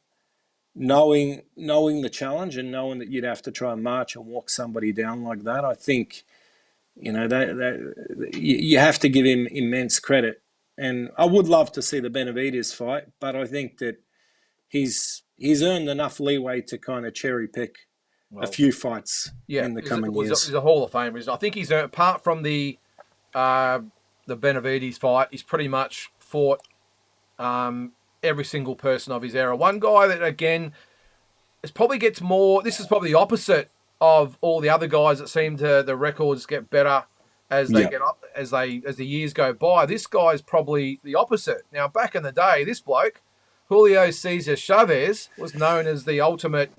[SPEAKER 2] knowing the challenge and knowing that you'd have to try and march and walk somebody down like that, I think... you have to give him immense credit, and I would love to see the Benavidez fight, but I think that he's earned enough leeway to kind of cherry pick a few fights in the coming years.
[SPEAKER 1] He's a Hall of Famer. I think he's earned, apart from the Benavidez fight, he's pretty much fought every single person of his era. One guy that again probably gets more. This is probably the opposite of all the other guys that seem to the records get better as they get up as the years go by. This guy's probably the opposite. Now, back in the day, this bloke, Julio Cesar Chavez, was known as the ultimate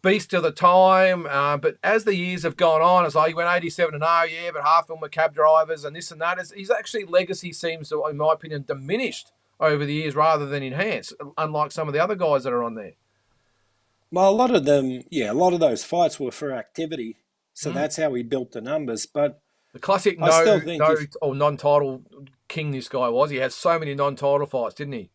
[SPEAKER 1] beast of the time. But as the years have gone on, it's like he went 87-0, but half of them were cab drivers and this and that. His actually legacy seems to, in my opinion, diminished over the years rather than enhanced, unlike some of the other guys that are on there.
[SPEAKER 2] Well, a lot of those fights were for activity, so that's how he built the numbers. But
[SPEAKER 1] the classic non-title king this guy was. He had so many non-title fights, didn't he?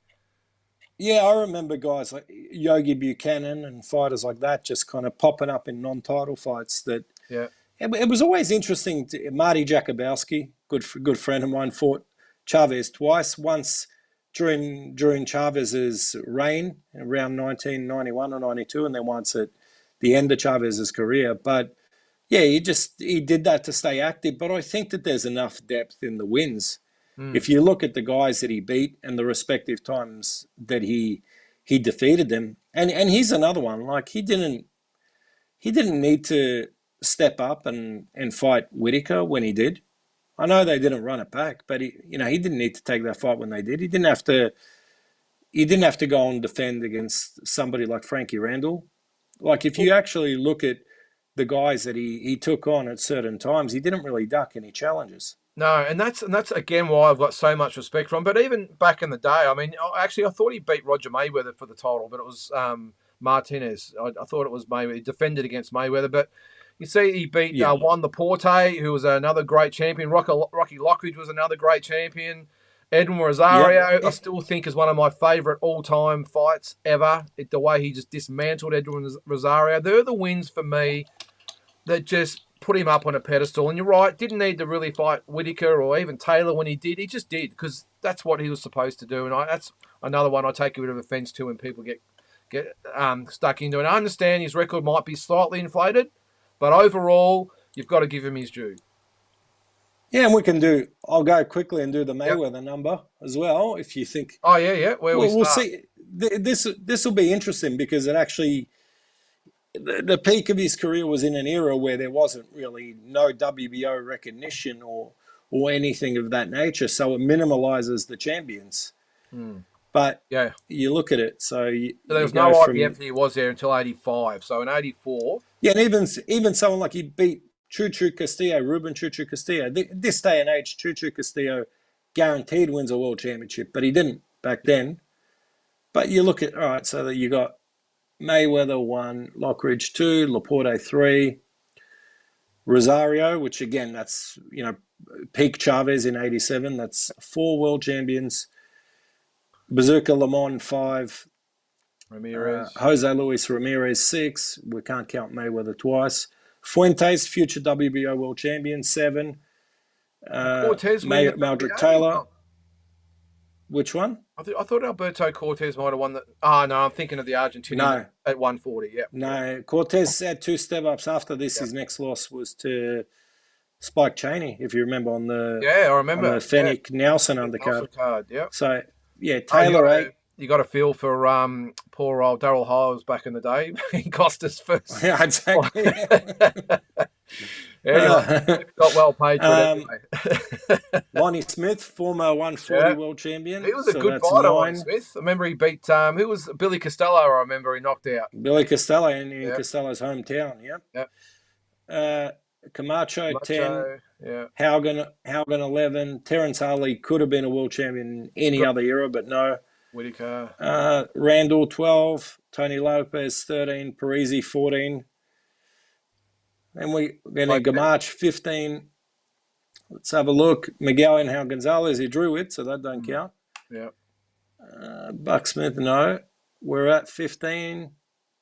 [SPEAKER 2] Yeah, I remember guys like Yogi Buchanan and fighters like that just kind of popping up in non-title fights. That
[SPEAKER 1] Yeah.
[SPEAKER 2] it was always interesting. Marty Jakubowski, good friend of mine, fought Chavez twice. Once during Chavez's reign around 1991 or 92, and then once at the end of Chavez's career. But yeah, he did that to stay active. But I think that there's enough depth in the wins.
[SPEAKER 1] Mm.
[SPEAKER 2] If you look at the guys that he beat and the respective times that he defeated them, and he's another one. Like he didn't need to step up and fight Whitaker when he did. I know they didn't run it back, but he didn't need to take that fight when they did. He didn't have to. He didn't have to go and defend against somebody like Frankie Randall. Like if you actually look at the guys that he took on at certain times, he didn't really duck any challenges.
[SPEAKER 1] No, and that's again why I've got so much respect for him. But even back in the day, I mean, actually, I thought he beat Roger Mayweather for the title, but it was Martinez. I thought it was Mayweather. He defended against Mayweather, but you see, he beat
[SPEAKER 2] Yeah,
[SPEAKER 1] Juan Laporte, who was another great champion. Rocky Lockridge was another great champion. Edwin
[SPEAKER 2] yeah,
[SPEAKER 1] Rosario, I still think is one of my favourite all-time fights ever. The way he just dismantled Edwin Rosario. They're the wins for me that just put him up on a pedestal. And you're right, didn't need to really fight Whitaker or even Taylor when he did. He just did because that's what he was supposed to do. And that's another one I take a bit of offence to when people get stuck into it. I understand his record might be slightly inflated, but overall, you've got to give him his due.
[SPEAKER 2] yeah. And we can do. I'll go quickly and do the
[SPEAKER 1] Yep.
[SPEAKER 2] Mayweather number as well. If you think,
[SPEAKER 1] Oh, yeah. Where we
[SPEAKER 2] we'll
[SPEAKER 1] start.
[SPEAKER 2] see. This will be interesting because it actually the peak of his career was in an era where there wasn't really no WBO recognition or anything of that nature, so it minimalizes the champions. But
[SPEAKER 1] Yeah.
[SPEAKER 2] you look at it, so
[SPEAKER 1] So there
[SPEAKER 2] you
[SPEAKER 1] was no
[SPEAKER 2] go
[SPEAKER 1] IBF
[SPEAKER 2] from
[SPEAKER 1] he was there until 85. So in 84,
[SPEAKER 2] yeah, and even someone like he beat Chuchu Castillo, Ruben Chuchu Castillo. This day and age, Chuchu Castillo guaranteed wins a world championship, but he didn't back then. But you look at all right, so that you got Mayweather 1, Lockridge 2, Laporte 3, Rosario, which again, that's, peak Chavez in 87. That's 4 world champions. Bazooka Lemon 5.
[SPEAKER 1] Ramirez.
[SPEAKER 2] Jose Luis Ramirez 6. We can't count Mayweather twice. Fuentes, future WBO world champion 7.
[SPEAKER 1] Cortez win the
[SPEAKER 2] Maldrick
[SPEAKER 1] WBA?
[SPEAKER 2] Taylor.
[SPEAKER 1] Oh,
[SPEAKER 2] Which one?
[SPEAKER 1] I thought Alberto Cortez might have won that. Oh, no, I'm thinking of the Argentinian
[SPEAKER 2] No,
[SPEAKER 1] at 140. Yep.
[SPEAKER 2] no. Cortez had 2 step ups after this.
[SPEAKER 1] Yep.
[SPEAKER 2] His next loss was to Spike Chaney, if you remember, on the
[SPEAKER 1] Yeah, I remember.
[SPEAKER 2] Fennec Nelson undercard.
[SPEAKER 1] Nelson card. Yep.
[SPEAKER 2] So yeah,
[SPEAKER 1] Oh,
[SPEAKER 2] Taylor 8.
[SPEAKER 1] you got to feel for poor old Daryl Hiles back in the day. He cost us first.
[SPEAKER 2] Yeah, exactly.
[SPEAKER 1] Anyway, got well paid for it anyway.
[SPEAKER 2] Lonnie Smith, former 140
[SPEAKER 1] Yeah.
[SPEAKER 2] world champion.
[SPEAKER 1] He was a
[SPEAKER 2] so
[SPEAKER 1] good
[SPEAKER 2] that's
[SPEAKER 1] fighter,
[SPEAKER 2] 9.
[SPEAKER 1] Lonnie Smith. I remember he beat who was Billy Costello. I remember he knocked out.
[SPEAKER 2] Billy Costello in
[SPEAKER 1] Yep.
[SPEAKER 2] Costello's hometown. Yep.
[SPEAKER 1] Yep.
[SPEAKER 2] Camacho 10.
[SPEAKER 1] Macho, yeah.
[SPEAKER 2] Haugen 11. Terence Harley could have been a world champion in any other era, but no.
[SPEAKER 1] Whitaker.
[SPEAKER 2] Randall 12. Tony Lopez 13. Parisi 14. And Gamache 15. Let's have a look. Miguel Angel Gonzalez, he drew it, so that don't count.
[SPEAKER 1] Yeah.
[SPEAKER 2] Buck Smith, no. We're at 15.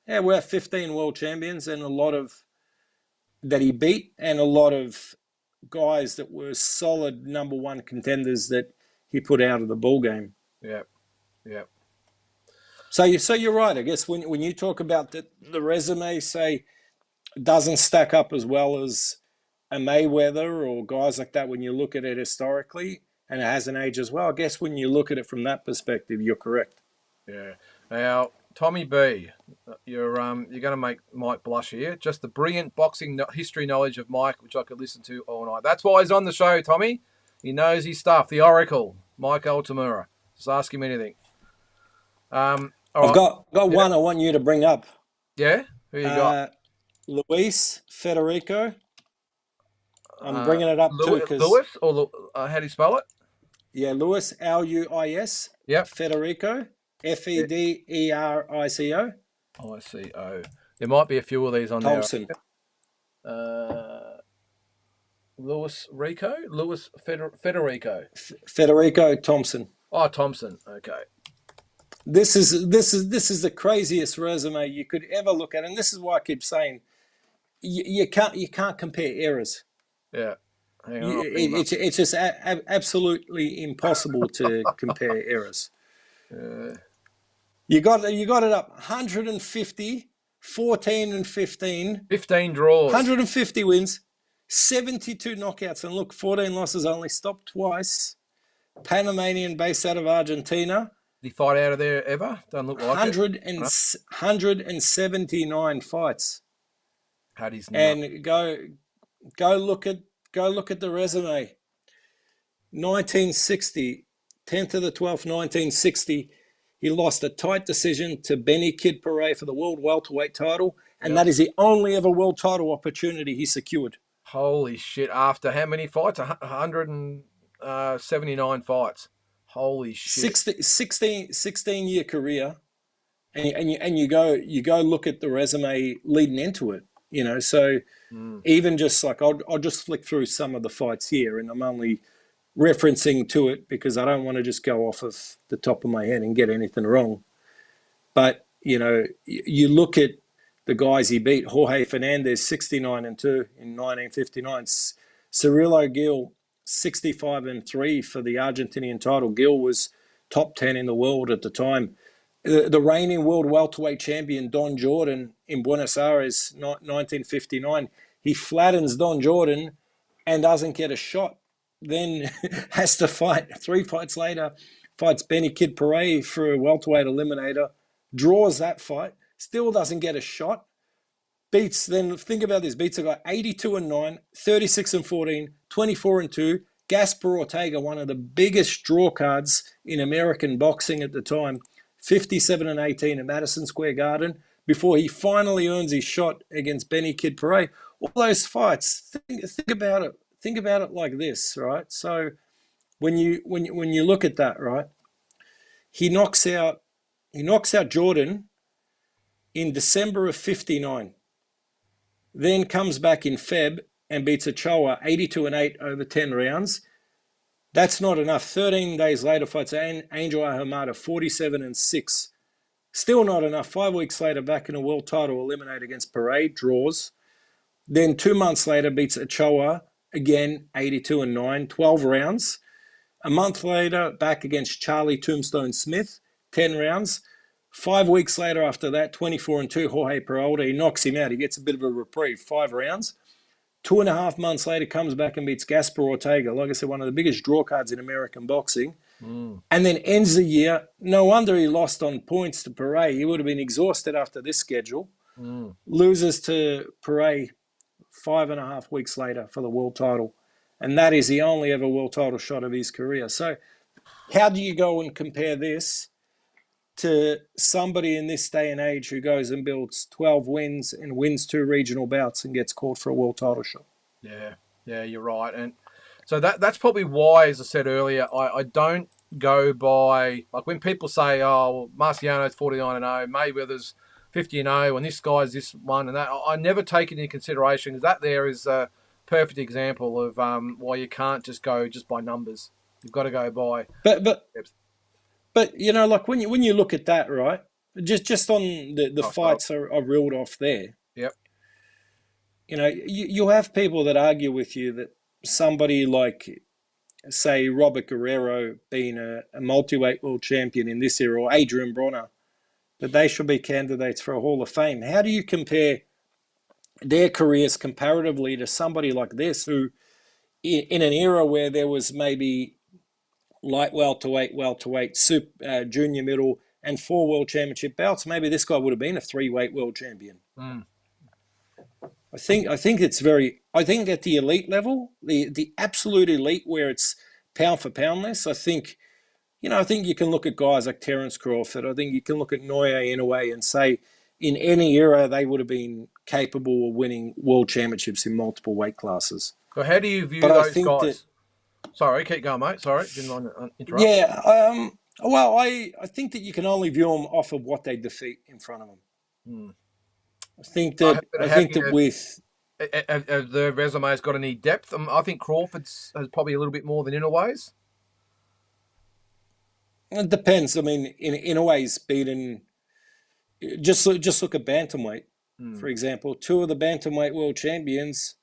[SPEAKER 2] Yeah, we're at 15 world champions and a lot of that he beat and a lot of guys that were solid number 1 contenders that he put out of the ball game.
[SPEAKER 1] Yeah. Yeah.
[SPEAKER 2] So you're right. I guess when you talk about the resume, say, doesn't stack up as well as a Mayweather or guys like that when you look at it historically, and it hasn't aged as well. I guess when you look at it from that perspective, you're correct.
[SPEAKER 1] Yeah. Now, Tommy B, you're going to make Mike blush here. Just the brilliant boxing history knowledge of Mike, which I could listen to all night. That's why he's on the show, Tommy. He knows his stuff. The Oracle, Mike Altamura. Just ask him anything.
[SPEAKER 2] I've got one I want you to bring up.
[SPEAKER 1] Yeah? Who you got?
[SPEAKER 2] Luis Federico. I'm bringing it up too because
[SPEAKER 1] Lewis, or how do you spell it?
[SPEAKER 2] Yeah, Luis, Luis.
[SPEAKER 1] Yep.
[SPEAKER 2] Federico, Federico.
[SPEAKER 1] ICO. There might be a few of these on
[SPEAKER 2] Thompson.
[SPEAKER 1] there. Lewis Federico.
[SPEAKER 2] Federico Thompson.
[SPEAKER 1] Oh, Thompson. Okay.
[SPEAKER 2] This is the craziest resume you could ever look at, and this is why I keep saying you can't compare eras.
[SPEAKER 1] Yeah. Hang on,
[SPEAKER 2] You,
[SPEAKER 1] I'll bring him up.
[SPEAKER 2] it's just absolutely impossible to compare eras.
[SPEAKER 1] Uh,
[SPEAKER 2] You got it up 150, 14 and 15,
[SPEAKER 1] 15 draws.
[SPEAKER 2] 150 wins, 72 knockouts, and look, 14 losses, only stopped twice. Panamanian based out of Argentina.
[SPEAKER 1] Did he fight out of there ever? Doesn't look like it.
[SPEAKER 2] 179 fights.
[SPEAKER 1] Had his
[SPEAKER 2] And go look at the resume. 1960, 10th of the 12th, 1960, he lost a tight decision to Benny Kid Paret for the world welterweight title, and that is the only ever world title opportunity he secured.
[SPEAKER 1] Holy shit! After how many fights? 179 fights. Holy shit!
[SPEAKER 2] 16-year career, and you go look at the resume leading into it. So even just like I'll just flick through some of the fights here, and I'm only referencing to it because I don't want to just go off of the top of my head and get anything wrong. But you look at the guys he beat: Jorge Fernandez, 69-2 in 1959; Cirillo Gil, 65-3 for the Argentinian title. Gil was top 10 in the world at the time. The reigning world welterweight champion Don Jordan in Buenos Aires, 1959. He flattens Don Jordan and doesn't get a shot. Then has to fight 3 fights later, fights Benny Kid Paret for a welterweight eliminator, draws that fight, still doesn't get a shot. Then think about this, beats a guy 82-9, 36-14, 24-2. Gaspar Ortega, one of the biggest draw cards in American boxing at the time, 57-18 at Madison Square Garden, before he finally earns his shot against Benny Kid Paret. All those fights, think about it. Think about it like this, right? So when you look at that, right, he knocks out Jordan in December of 59. Then comes back in Feb and beats Ochoa 82-8 over 10 rounds. That's not enough. 13 days later, fights Angel Ahumada 47-6. Still not enough. 5 weeks later, back in a world title eliminated against Paret, draws. Then 2 months later, beats Ochoa again 82-9, 12 rounds. A month later, back against Charlie Tombstone Smith, 10 rounds. 5 weeks later after that, 24-2, Jorge Peralta, he knocks him out. He gets a bit of a reprieve, 5 rounds. 2.5 months later, comes back and beats Gaspar Ortega. Like I said, one of the biggest draw cards in American boxing. And then ends the year. No wonder he lost on points to Paret. He would have been exhausted after this schedule. Loses to Paret 5.5 weeks later for the world title. And that is the only ever world title shot of his career. So how do you go and compare this to somebody in this day and age who goes and builds 12 wins and wins 2 regional bouts and gets called for a world title shot?
[SPEAKER 1] Yeah, you're right. And so that's probably why, as I said earlier, I don't go by, like when people say, oh, well, Marciano's 49-0, Mayweather's 50-0, and this guy's this one and that. I never take it into consideration because that there is a perfect example of why you can't just go just by numbers. You've got to go by.
[SPEAKER 2] But like when you look at that, right? Just on the fights are reeled off there.
[SPEAKER 1] Yep.
[SPEAKER 2] You have people that argue with you that somebody like, say, Robert Guerrero being a multi-weight world champion in this era, or Adrian Bronner, that they should be candidates for a Hall of Fame. How do you compare their careers comparatively to somebody like this, who in an era where there was maybe light welterweight, super, junior middle, and 4 world championship bouts, maybe this guy would have been a 3-weight world champion. I think it's I think at the elite level, the absolute elite, where it's pound for pound less, I think you can look at guys like Terence Crawford. I think you can look at Naoya Inoue and say in any era they would have been capable of winning world championships in multiple weight classes.
[SPEAKER 1] So how do you view those guys? Sorry, keep going, mate. Sorry, didn't want to interrupt.
[SPEAKER 2] Yeah, well, I think that you can only view them off of what they defeat in front of them. I think that with
[SPEAKER 1] have the resumes got any depth? I think Crawford's has probably a little bit more than Inoue's.
[SPEAKER 2] It depends. I mean, in a way, he's beaten. Just look at bantamweight,
[SPEAKER 1] Hmm.
[SPEAKER 2] for example. Two of the bantamweight world champions,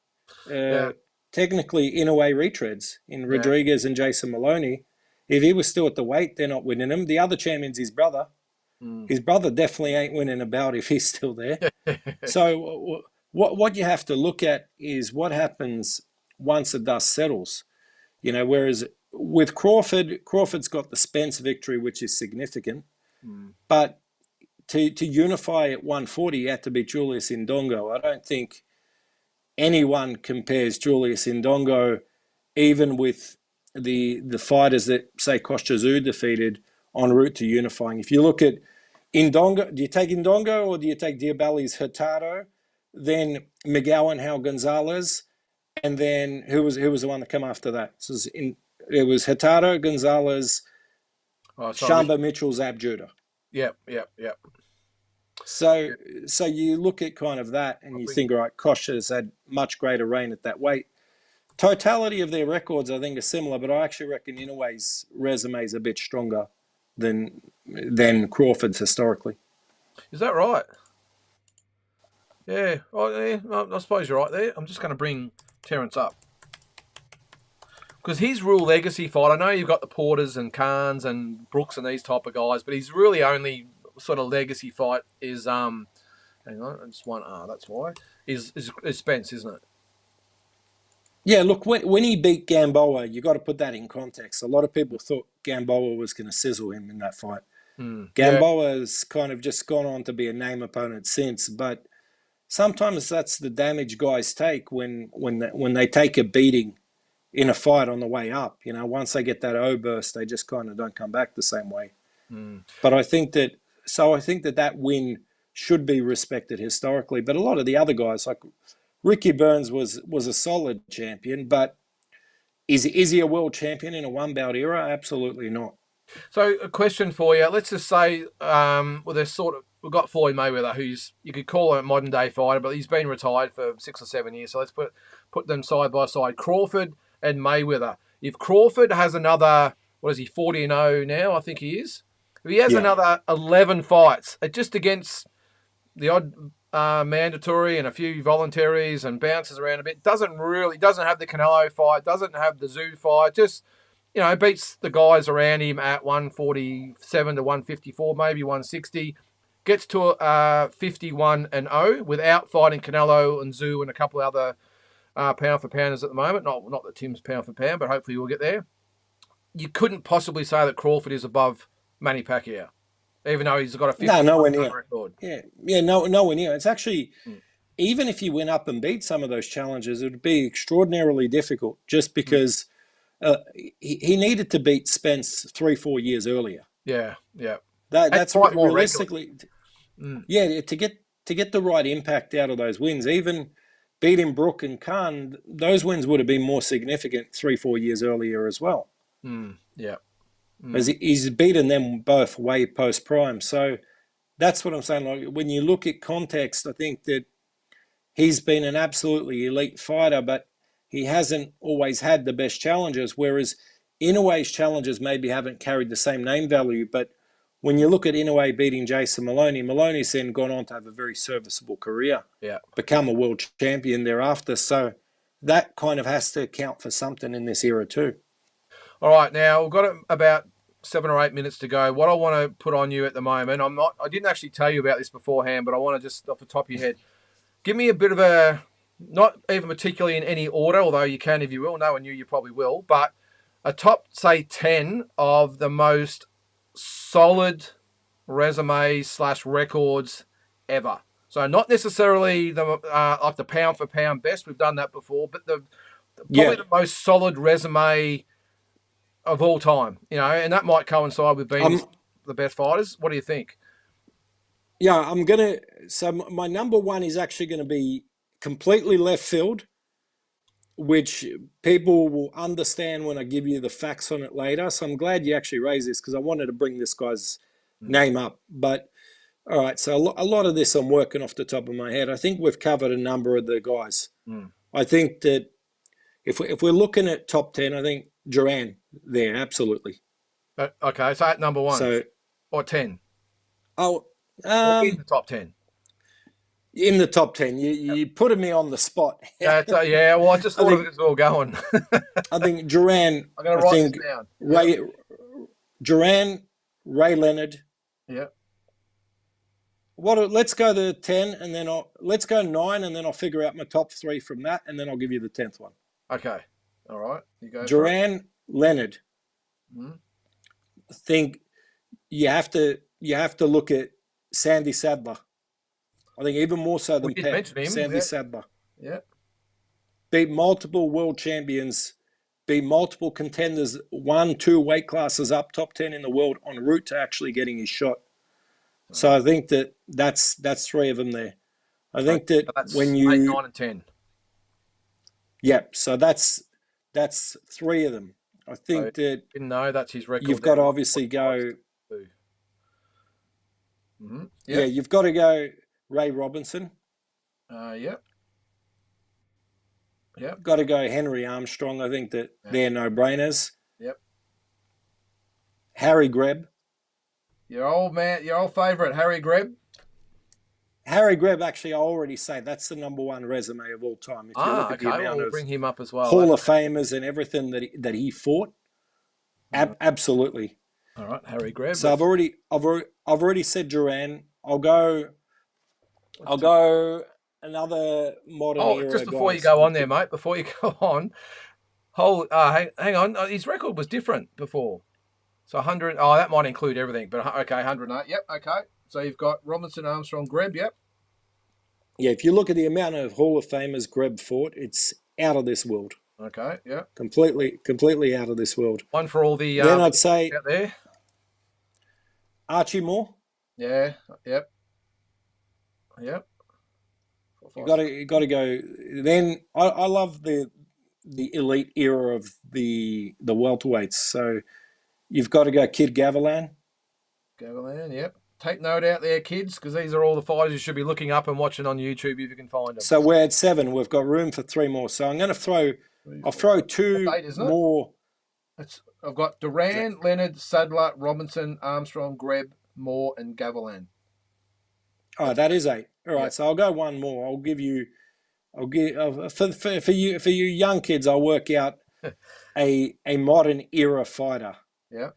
[SPEAKER 1] Yeah,
[SPEAKER 2] uh, technically in a way retreads in
[SPEAKER 1] yeah.
[SPEAKER 2] Rodriguez and Jason Maloney. If he was still at the weight, they're not winning him. The other champion's his brother.
[SPEAKER 1] Hmm.
[SPEAKER 2] His brother definitely ain't winning a bout if he's still there. So what you have to look at is what happens once the dust settles. Whereas with Crawford, Crawford's got the Spence victory, which is significant,
[SPEAKER 1] Hmm.
[SPEAKER 2] but to unify at 140, you had to beat Julius Indongo. I don't think anyone compares Julius Indongo, even with the fighters that say Kostya Tszyu defeated, en route to unifying. If you look at Indongo, do you take Indongo or do you take Diabelli's Hurtado, then Miguel Angel Gonzalez, and then who was the one that came after that? It was Hurtado, Gonzalez,
[SPEAKER 1] Oh, sorry.
[SPEAKER 2] Shamba Mitchell, Zab Judah.
[SPEAKER 1] Yep, yep, yep.
[SPEAKER 2] So,
[SPEAKER 1] Yep.
[SPEAKER 2] so you look at kind of that,
[SPEAKER 1] I
[SPEAKER 2] and you
[SPEAKER 1] think
[SPEAKER 2] think, all right, Kosher's had much greater reign at that weight. Totality of their records, I think, are similar, but I actually reckon Inoue's resume is a bit stronger than Crawford's historically.
[SPEAKER 1] is that right? Yeah. Oh, yeah. I suppose you're right there. I'm just going to bring Terence up because his real legacy fight. I know you've got the Porters and Khans and Brooks and these type of guys, but his really only sort of legacy fight is Hang on, it's one. Ah, that's why is Spence, isn't it?
[SPEAKER 2] Yeah, look, when he beat Gamboa, you got to put that in context. A lot of people thought Gamboa was going to sizzle him in that fight.
[SPEAKER 1] Hmm. Yeah.
[SPEAKER 2] Gamboa's kind of just gone on to be a name opponent since, but sometimes that's the damage guys take when they take a beating in a fight on the way up. Once they get that O burst, they just kind of don't come back the same way.
[SPEAKER 1] Hmm.
[SPEAKER 2] But I think that win should be respected historically. But a lot of the other guys, like Ricky Burns, was a solid champion, but is he a world champion in a one bout era? Absolutely not.
[SPEAKER 1] So a question for you. Let's just say, well, there's sort of we've got Floyd Mayweather, who's you could call him a modern day fighter, but he's been retired for 6 or 7 years. So let's put them side by side. Crawford and Mayweather. If Crawford has another, what is he, 40-0 now? I think he is. If he has
[SPEAKER 2] Yeah.
[SPEAKER 1] another 11 fights, just against the odd mandatory and a few voluntaries and bounces around a bit, doesn't have the Canelo fight, doesn't have the Zoo fight, just beats the guys around him at 147 to 154, maybe 160. Gets to 51-0 without fighting Canelo and Zoo and a couple of other pound for pounders at the moment. Not that Tim's pound for pound, but hopefully we'll get there. You couldn't possibly say that Crawford is above Manny Pacquiao, even though he's got a
[SPEAKER 2] No,
[SPEAKER 1] 50
[SPEAKER 2] nowhere near.
[SPEAKER 1] record.
[SPEAKER 2] Yeah, no, nowhere near. It's actually,
[SPEAKER 1] Mm.
[SPEAKER 2] even if he went up and beat some of those challenges, it would be extraordinarily difficult just because he needed to beat Spence 3-4 years earlier.
[SPEAKER 1] Yeah, yeah.
[SPEAKER 2] That's
[SPEAKER 1] quite more
[SPEAKER 2] realistically,
[SPEAKER 1] Mm.
[SPEAKER 2] yeah. To get the right impact out of those wins, even beating Brook and Khan, those wins would have been more significant 3-4 years earlier as well.
[SPEAKER 1] Yeah.
[SPEAKER 2] As he's beaten them both way post prime. So that's what I'm saying. Like when you look at context, I think that he's been an absolutely elite fighter, but he hasn't always had the best challenges. Whereas Inoue's challenges maybe haven't carried the same name value. But when you look at Inoue beating Jason Maloney, Maloney's then gone on to have a very serviceable career,
[SPEAKER 1] Yeah.
[SPEAKER 2] become a world champion thereafter. So that kind of has to count for something in this era too.
[SPEAKER 1] All right, now we've got about 7 or 8 minutes to go. What I want to put on you at the moment, I didn't actually tell you about this beforehand, but I want to just off the top of your head, give me a bit of a, not even particularly in any order, although you can if you will, knowing you probably will, but a top, say, 10 of the most solid resumes / records ever. So not necessarily the like the pound for pound best. We've done that before, but probably the most solid resume of all time, and that might coincide with being the best fighters. What do you think?
[SPEAKER 2] Yeah, so my number one is actually going to be completely left field, which people will understand when I give you the facts on it later. So I'm glad you actually raised this because I wanted to bring this guy's name up. But all right, so a lot of this I'm working off the top of my head. I think we've covered a number of the guys. I think that if we're looking at top 10, I think Duran there, absolutely.
[SPEAKER 1] Okay, so at number one
[SPEAKER 2] So,
[SPEAKER 1] or 10
[SPEAKER 2] oh,
[SPEAKER 1] or in the top 10.
[SPEAKER 2] in the top 10, you putting me on the spot.
[SPEAKER 1] That's yeah. Well, I just
[SPEAKER 2] I
[SPEAKER 1] thought of it
[SPEAKER 2] think
[SPEAKER 1] as we were going.
[SPEAKER 2] I think Duran.
[SPEAKER 1] I'm going to
[SPEAKER 2] I
[SPEAKER 1] write this
[SPEAKER 2] think
[SPEAKER 1] down. Yep.
[SPEAKER 2] Ray Duran, Ray Leonard.
[SPEAKER 1] Yep.
[SPEAKER 2] What? Let's go to 10, and then let's go 9, and then I'll figure out my top 3 from that, and then I'll give you the 10th one.
[SPEAKER 1] Okay. All right. You go for it.
[SPEAKER 2] Duran, Leonard.
[SPEAKER 1] Mhm.
[SPEAKER 2] I think you have to look at Sandy Sadler. I think even more so
[SPEAKER 1] We
[SPEAKER 2] than
[SPEAKER 1] did
[SPEAKER 2] Pep.
[SPEAKER 1] mention him.
[SPEAKER 2] Sandy
[SPEAKER 1] Yeah.
[SPEAKER 2] Sadler
[SPEAKER 1] Yeah.
[SPEAKER 2] beat multiple world champions, beat multiple contenders, 1, 2 weight classes up, top 10 in the world, en route to actually getting his shot. So I think that's 3 of them there. I think that
[SPEAKER 1] That's
[SPEAKER 2] when
[SPEAKER 1] 8,
[SPEAKER 2] you
[SPEAKER 1] 9, and 10.
[SPEAKER 2] so that's 3 of them. I think that
[SPEAKER 1] Didn't know that's his record.
[SPEAKER 2] you've got to obviously go.
[SPEAKER 1] Mm-hmm.
[SPEAKER 2] Yeah, you've got to go Ray Robinson.
[SPEAKER 1] Yep. Yep.
[SPEAKER 2] Got to go Henry Armstrong. I think that they're no-brainers.
[SPEAKER 1] Yep.
[SPEAKER 2] Harry Greb.
[SPEAKER 1] Your old favourite, Harry Greb.
[SPEAKER 2] Harry Greb, actually, I already say that's the number 1 resume of all time. If you look at the amount
[SPEAKER 1] we'll
[SPEAKER 2] of
[SPEAKER 1] bring him up as well.
[SPEAKER 2] Hall of Famers and everything that he fought, absolutely.
[SPEAKER 1] All right, Harry Greb.
[SPEAKER 2] So I've already said Duran. I'll go another modern era.
[SPEAKER 1] Just before you go on there, mate. Before you go on, hang on. His record was different before. So 100. Oh, that might include everything. But okay, 108. Yep. Okay. So you've got Robinson, Armstrong, Greb. Yep.
[SPEAKER 2] Yeah, if you look at the amount of Hall of Famers Greb fought, it's out of this world.
[SPEAKER 1] Okay. Yeah.
[SPEAKER 2] Completely out of this world.
[SPEAKER 1] One for all the.
[SPEAKER 2] Then I'd say
[SPEAKER 1] out there.
[SPEAKER 2] Archie Moore.
[SPEAKER 1] Yeah. Yep. Yep.
[SPEAKER 2] You got to go. Then I love the elite era of the welterweights. So you've got to go Kid Gavilan.
[SPEAKER 1] Gavilan, yep. Take note out there, kids, because these are all the fighters you should be looking up and watching on YouTube if you can find them.
[SPEAKER 2] So we're at 7. We've got room for 3 more. So I'm going to throw. I'll throw 2 more.
[SPEAKER 1] I've got Duran, Leonard, Sadler, Robinson, Armstrong, Greb, Moore, and Gavilan.
[SPEAKER 2] Oh, that is 8. All right, so I'll go 1 more. I'll give for you young kids. I'll work out a modern era fighter.
[SPEAKER 1] Yeah.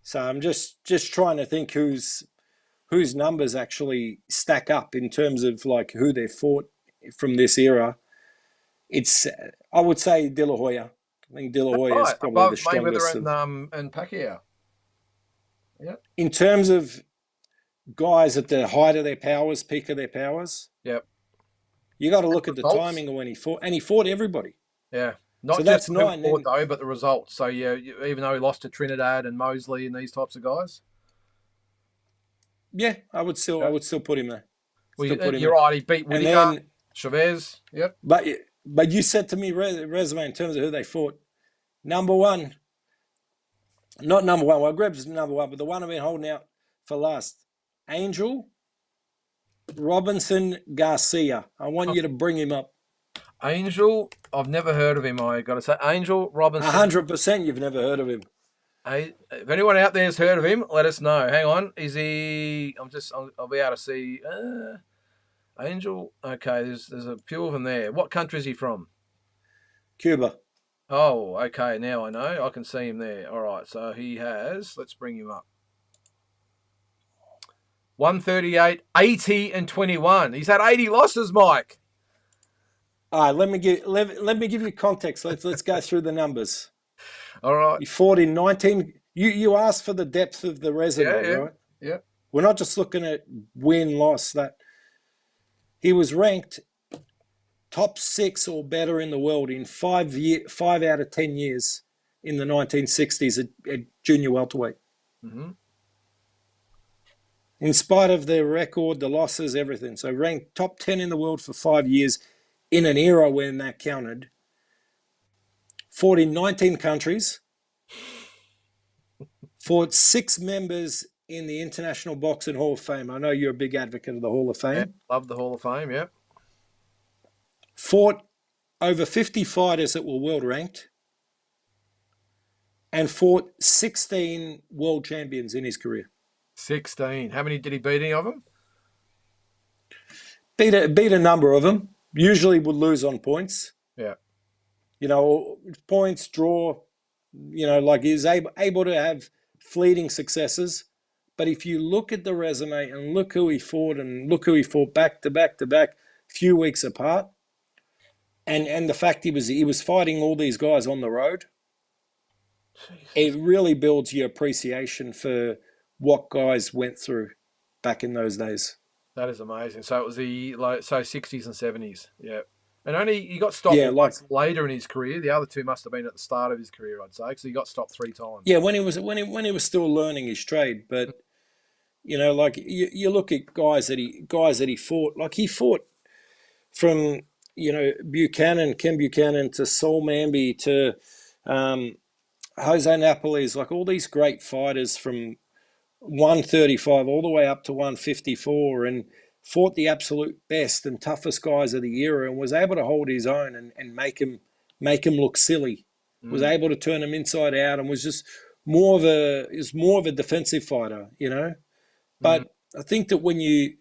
[SPEAKER 2] So I'm just trying to think whose numbers actually stack up in terms of like who they fought from this era. I would say De La Hoya. I think De La Hoya is probably
[SPEAKER 1] above
[SPEAKER 2] the strongest.
[SPEAKER 1] Mayweather and Pacquiao. Yeah.
[SPEAKER 2] In terms of guys at the height of their powers, peak of their powers.
[SPEAKER 1] Yep.
[SPEAKER 2] You got to look at the timing of when he fought, and he fought everybody.
[SPEAKER 1] Yeah. Not so just that's 9 fought, though, but the results. So yeah, even though he lost to Trinidad and Mosley and these types of guys.
[SPEAKER 2] Yeah, I would still put him there.
[SPEAKER 1] You're right. He beat Whittaker, Chavez. Yep.
[SPEAKER 2] But you said to me resume in terms of who they fought. Number 1, not number 1. Well, Greb's number 1, but the one I've been holding out for last. Angel Robinson Garcia. I want you to bring him up.
[SPEAKER 1] Angel, I've never heard of him. I got to say, Angel Robinson.
[SPEAKER 2] 100%, you've never heard of him.
[SPEAKER 1] If anyone out there has heard of him, let us know. Hang on, is he? I'll be able to see. Angel. Okay, there's a few of them there. What country is he from?
[SPEAKER 2] Cuba.
[SPEAKER 1] Oh, okay. Now I know. I can see him there. All right. So he has. Let's bring him up. 138, 80, and 21. He's had 80 losses, Mike.
[SPEAKER 2] All right. Let me give you context. Let's go through the numbers.
[SPEAKER 1] All right.
[SPEAKER 2] He fought in 19. You asked for the depth of the resume, right?
[SPEAKER 1] Yeah.
[SPEAKER 2] We're not just looking at win-loss. That he was ranked top 6 or better in the world in 5 out of 10 years in the 1960s at junior welterweight.
[SPEAKER 1] Mm-hmm.
[SPEAKER 2] In spite of their record, the losses, everything. So ranked top 10 in the world for 5 years in an era when that counted. Fought in 19 countries. Fought 6 members in the International Boxing Hall of Fame. I know you're a big advocate of the Hall of Fame.
[SPEAKER 1] Yeah, love the Hall of Fame, yeah.
[SPEAKER 2] Fought over 50 fighters that were world ranked. and fought 16 world champions in his career.
[SPEAKER 1] 16. How many did he beat? Any of them?
[SPEAKER 2] Beat a number of them. Usually would lose on points.
[SPEAKER 1] Yeah.
[SPEAKER 2] Points, draw. Like he's able to have fleeting successes. But if you look at the resume and look who he fought back to back to back, few weeks apart, and the fact he was fighting all these guys on the road, it really builds your appreciation for what guys went through back in those days.
[SPEAKER 1] That is amazing. So it was the 60s and 70s. Yeah. And he got stopped once later in his career. The other two must have been at the start of his career, I'd say, because he got stopped 3 times.
[SPEAKER 2] Yeah, when he was still learning his trade. But like you look at guys that he fought. Like he fought from Ken Buchanan to Saul Manby to Jose Napoles, like all these great fighters from 135 all the way up to 154, and fought the absolute best and toughest guys of the era, and was able to hold his own and make him look silly. Was able to turn him inside out, and was just more of a defensive fighter, But I think that when you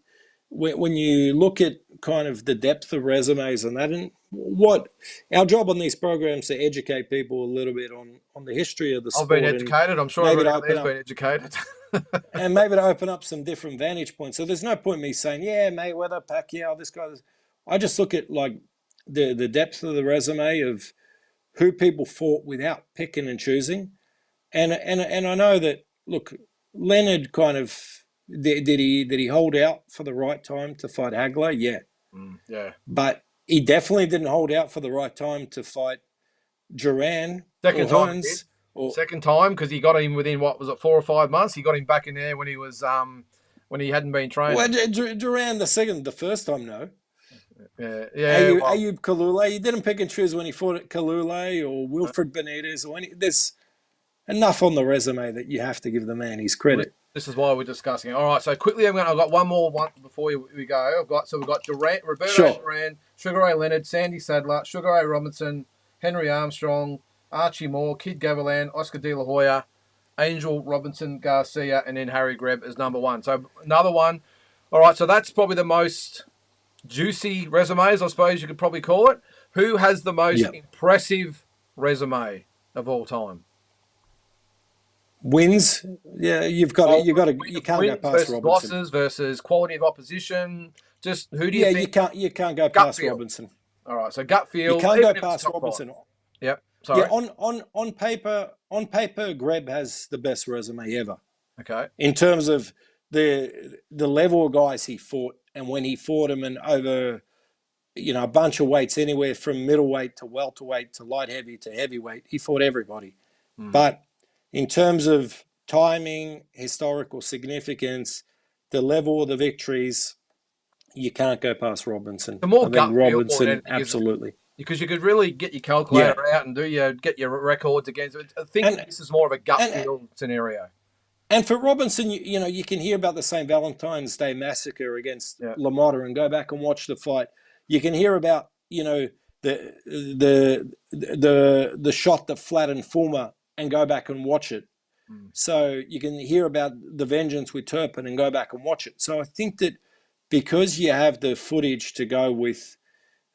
[SPEAKER 2] look at kind of the depth of resumes and that, and what our job on these programs to educate people a little bit on the history of the sport.
[SPEAKER 1] I've been educated. I'm sure everyone has been educated.
[SPEAKER 2] And maybe to open up some different vantage points. So there's no point me saying, yeah, Mayweather, Pacquiao, this guy. I just look at like the depth of the resume of who people fought without picking and choosing. And I know that, look, Leonard kind of, did he hold out for the right time to fight Hagler? Yeah.
[SPEAKER 1] Yeah.
[SPEAKER 2] But he definitely didn't hold out for the right time to fight Duran.
[SPEAKER 1] Second time. Second time, because he got him within, 4 or 5 months? He got him back in there when he was when he hadn't been trained.
[SPEAKER 2] Well, Duran the first time, no.
[SPEAKER 1] Yeah.
[SPEAKER 2] Ayub Kalule, he didn't pick and choose when he fought at Kalule or Wilfred Benitez or any. There's enough on the resume that you have to give the man his credit.
[SPEAKER 1] This is why we're discussing it. All right, so quickly, I've got one more before we go. We've got Durant, Roberto Duran, Sugar Ray Leonard, Sandy Sadler, Sugar Ray Robinson, Henry Armstrong, Archie Moore, Kid Gavilan, Oscar De La Hoya, Angel Robinson Garcia, and then Harry Greb as number 1. So another one. All right, so that's probably the most juicy resumes, I suppose you could probably call it. Who has the most impressive resume of all time?
[SPEAKER 2] Wins, yeah, you can't go past Robinson.
[SPEAKER 1] Losses versus quality of opposition. Just who do you think?
[SPEAKER 2] You can't go past Robinson.
[SPEAKER 1] All right, so gut feel.
[SPEAKER 2] You can't go past Robinson.
[SPEAKER 1] Yep. Sorry.
[SPEAKER 2] Yeah, on paper, Greb has the best resume ever.
[SPEAKER 1] Okay.
[SPEAKER 2] In terms of the level of guys he fought, and when he fought them, and over a bunch of weights, anywhere from middleweight to welterweight to light heavy to heavyweight, he fought everybody. But in terms of timing, historical significance, the level of the victories, you can't go past Robinson.
[SPEAKER 1] The more gut
[SPEAKER 2] Robinson, absolutely.
[SPEAKER 1] Because you could really get your calculator out and get your records against it. I think this is more of a gut feel scenario.
[SPEAKER 2] And for Robinson, you can hear about the St. Valentine's Day massacre against LaMotta and go back and watch the fight. You can hear about the shot that flattened Fulmer and go back and watch it. So you can hear about the vengeance with Turpin and go back and watch it. So I think that because you have the footage to go with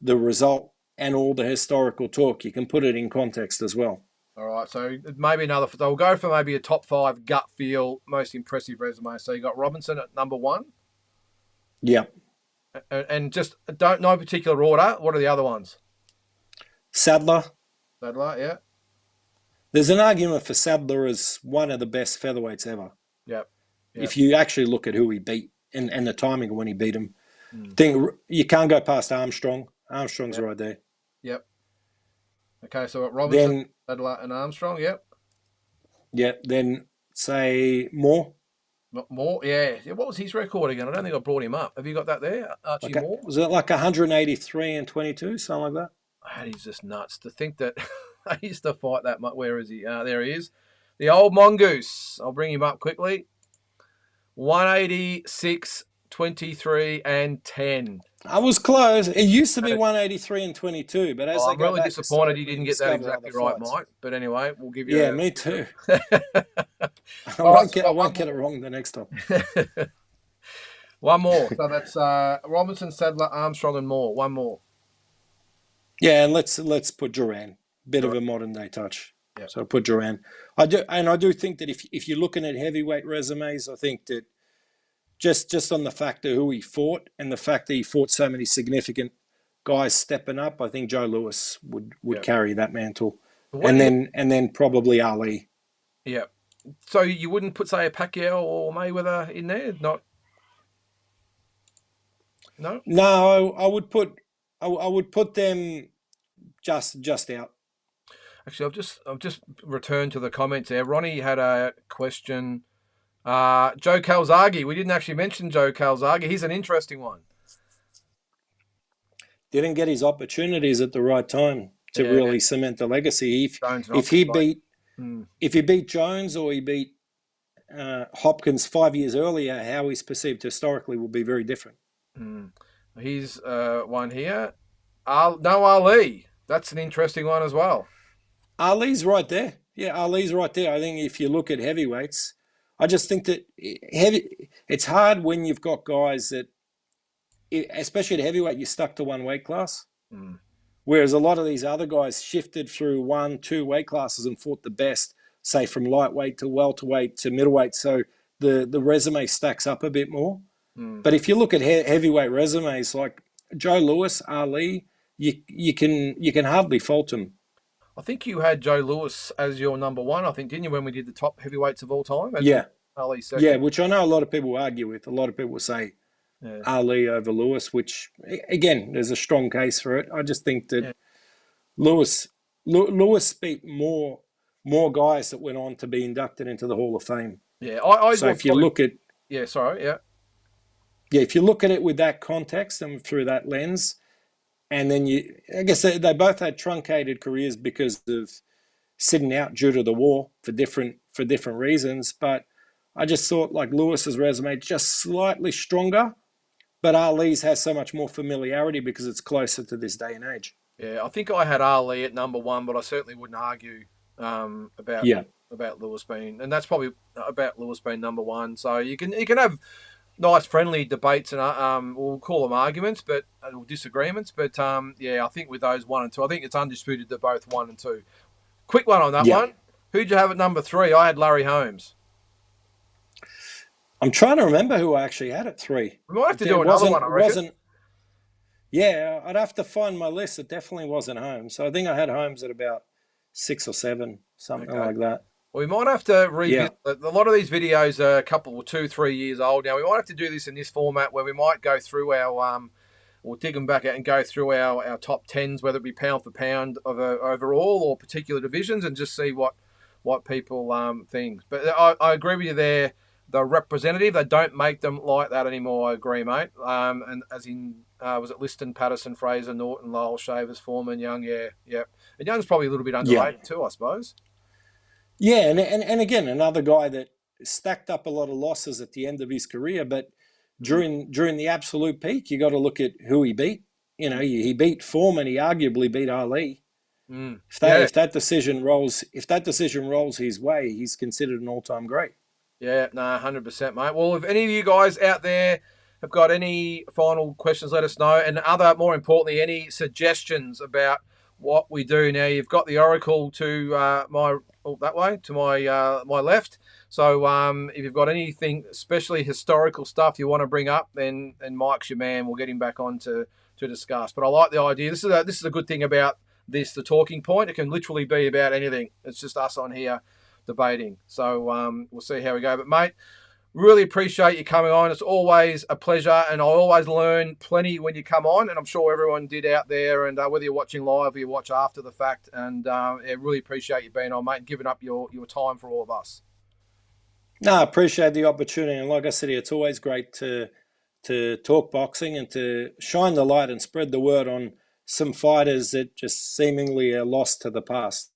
[SPEAKER 2] the result and all the historical talk, you can put it in context as well.
[SPEAKER 1] All right, so maybe they'll go for maybe a top 5 gut feel, most impressive resume. So you got Robinson at number 1.
[SPEAKER 2] Yeah.
[SPEAKER 1] And just no particular order. What are the other ones?
[SPEAKER 2] Sadler,
[SPEAKER 1] yeah.
[SPEAKER 2] There's an argument for Sadler as one of the best featherweights ever.
[SPEAKER 1] Yep.
[SPEAKER 2] If you actually look at who he beat and the timing of when he beat him. Think you can't go past Armstrong. Armstrong's right there.
[SPEAKER 1] Yep. Okay, so at Robinson, Sadler, and Armstrong, yep.
[SPEAKER 2] Yeah, then say Moore.
[SPEAKER 1] Moore, yeah. What was his record again? I don't think I brought him up. Have you got that there, Archie Moore?
[SPEAKER 2] Was it like 183 and 22, something like that?
[SPEAKER 1] That is just nuts to think that I used to fight that much. Where is he? There he is. The old mongoose. I'll bring him up quickly. 186 23-10.
[SPEAKER 2] I was close. It used to be 183 and 22, but as
[SPEAKER 1] Oh,
[SPEAKER 2] they
[SPEAKER 1] I'm
[SPEAKER 2] go
[SPEAKER 1] really
[SPEAKER 2] back
[SPEAKER 1] disappointed you
[SPEAKER 2] historically
[SPEAKER 1] didn't
[SPEAKER 2] and
[SPEAKER 1] get that
[SPEAKER 2] discover
[SPEAKER 1] exactly
[SPEAKER 2] other
[SPEAKER 1] right,
[SPEAKER 2] fights.
[SPEAKER 1] Mike. But anyway, we'll give you.
[SPEAKER 2] Yeah, me too. I
[SPEAKER 1] All right,
[SPEAKER 2] won't
[SPEAKER 1] so
[SPEAKER 2] get,
[SPEAKER 1] we've
[SPEAKER 2] I
[SPEAKER 1] got
[SPEAKER 2] won't get it wrong the next time.
[SPEAKER 1] one more. So that's Robinson, Sadler, Armstrong, and Moore. One more.
[SPEAKER 2] Yeah, and let's put Duran. Bit of
[SPEAKER 1] Duran.
[SPEAKER 2] a modern day touch.
[SPEAKER 1] Yep.
[SPEAKER 2] So put Duran. I do think that if you're looking at heavyweight resumes, I think that just on the fact of who he fought and the fact that he fought so many significant guys stepping up, I think Joe Louis would
[SPEAKER 1] Yep.
[SPEAKER 2] carry that mantle.
[SPEAKER 1] What
[SPEAKER 2] And then probably Ali.
[SPEAKER 1] Yeah. So you wouldn't put, say, a Pacquiao or Mayweather in there? Not. No.
[SPEAKER 2] No, I would put them just out.
[SPEAKER 1] Actually, I've just returned to the comments there. Ronnie had a question. Joe Calzaghe. We didn't actually mention Joe Calzaghe. He's an interesting one.
[SPEAKER 2] Didn't get his opportunities at the right time to really cement the legacy. If he beat Jones or he beat Hopkins 5 years earlier, how he's perceived historically will be very different.
[SPEAKER 1] He's one here. No, Ali. That's an interesting one as well.
[SPEAKER 2] Ali's right there. Yeah, Ali's right there. I think if you look at heavyweights, I just think that it's hard when you've got guys that, especially at heavyweight, you're stuck to one weight class. Whereas a lot of these other guys shifted through 1-2 weight classes and fought the best, say from lightweight to welterweight to middleweight. So the resume stacks up a bit more. But if you look at heavyweight resumes like Joe Louis, Ali, you can hardly fault them.
[SPEAKER 1] I think you had Joe Louis as your number one, I think, didn't you, when we did the top heavyweights of all time?
[SPEAKER 2] Yeah.
[SPEAKER 1] Ali second.
[SPEAKER 2] Yeah, which I know a lot of people argue with. A lot of people say Ali over Louis, which, again, there's a strong case for it. I just think that Louis beat more guys that went on to be inducted into the Hall of Fame.
[SPEAKER 1] Yeah,
[SPEAKER 2] so if you look at...
[SPEAKER 1] Yeah, sorry, yeah.
[SPEAKER 2] Yeah, if you look at it with that context and through that lens, and then I guess they both had truncated careers because of sitting out due to the war for different reasons. But I just thought like Lewis's resume just slightly stronger, but Ali's has so much more familiarity because it's closer to this day and age.
[SPEAKER 1] Yeah, I think I had Ali at number one, but I certainly wouldn't argue about Louis being, and that's probably about Louis being number one. So you can have nice friendly debates and we'll call them arguments, but disagreements. But I think with those 1 and 2, I think it's undisputed that both 1 and 2. Quick one on that one. Who'd you have at number 3? I had Larry Holmes.
[SPEAKER 2] I'm trying to remember who I actually had at 3.
[SPEAKER 1] We might have to do another one, I reckon.
[SPEAKER 2] Yeah, I'd have to find my list. It definitely wasn't Holmes. So I think I had Holmes at about 6 or 7, something like that.
[SPEAKER 1] Well, we might have to revisit. A lot of these videos are a couple, 2-3 years old now. We might have to do this in this format where we might go through our, we'll dig them back out and go through our top 10s, whether it be pound for pound of overall or particular divisions, and just see what people think. But I agree with you there. The representative, they don't make them like that anymore. I agree, mate. And as in, was it Liston, Patterson, Fraser, Norton, Lowell, Shavers, Foreman, Young? Yeah. And Young's probably a little bit underrated too, I suppose.
[SPEAKER 2] Yeah, and again, another guy that stacked up a lot of losses at the end of his career, but during the absolute peak, you got to look at who he beat. You know, he beat Foreman. He arguably beat Ali. If that decision rolls his way, he's considered an all-time great.
[SPEAKER 1] Yeah, 100%, mate. Well, if any of you guys out there have got any final questions, let us know. And more importantly, any suggestions about what we do now. You've got the Oracle to my left. So if you've got anything, especially historical stuff you want to bring up, then Mike's your man. We'll get him back on to discuss. But I like the idea. This is a good thing about this, the talking point. It can literally be about anything. It's just us on here debating. So we'll see how we go. But mate, really appreciate you coming on. It's always a pleasure, and I always learn plenty when you come on, and I'm sure everyone did out there, and whether you're watching live or you watch after the fact. And really appreciate you being on, mate, and giving up your time for all of us.
[SPEAKER 2] No, I appreciate the opportunity, and like I said, it's always great to talk boxing and to shine the light and spread the word on some fighters that just seemingly are lost to the past.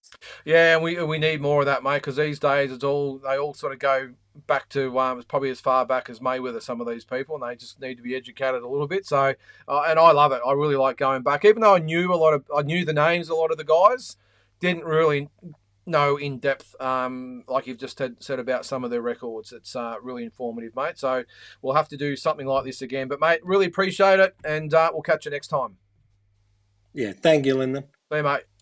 [SPEAKER 1] Yeah, and we need more of that, mate, because these days they all sort of go back to probably as far back as Mayweather. Some of these people, and they just need to be educated a little bit. So, and I love it. I really like going back, even though I knew the names of a lot of the guys, didn't really know in depth, like you've just said about some of their records. It's really informative, mate. So we'll have to do something like this again. But mate, really appreciate it, and we'll catch you next time.
[SPEAKER 2] Yeah, thank you, Lyndon.
[SPEAKER 1] See you, mate.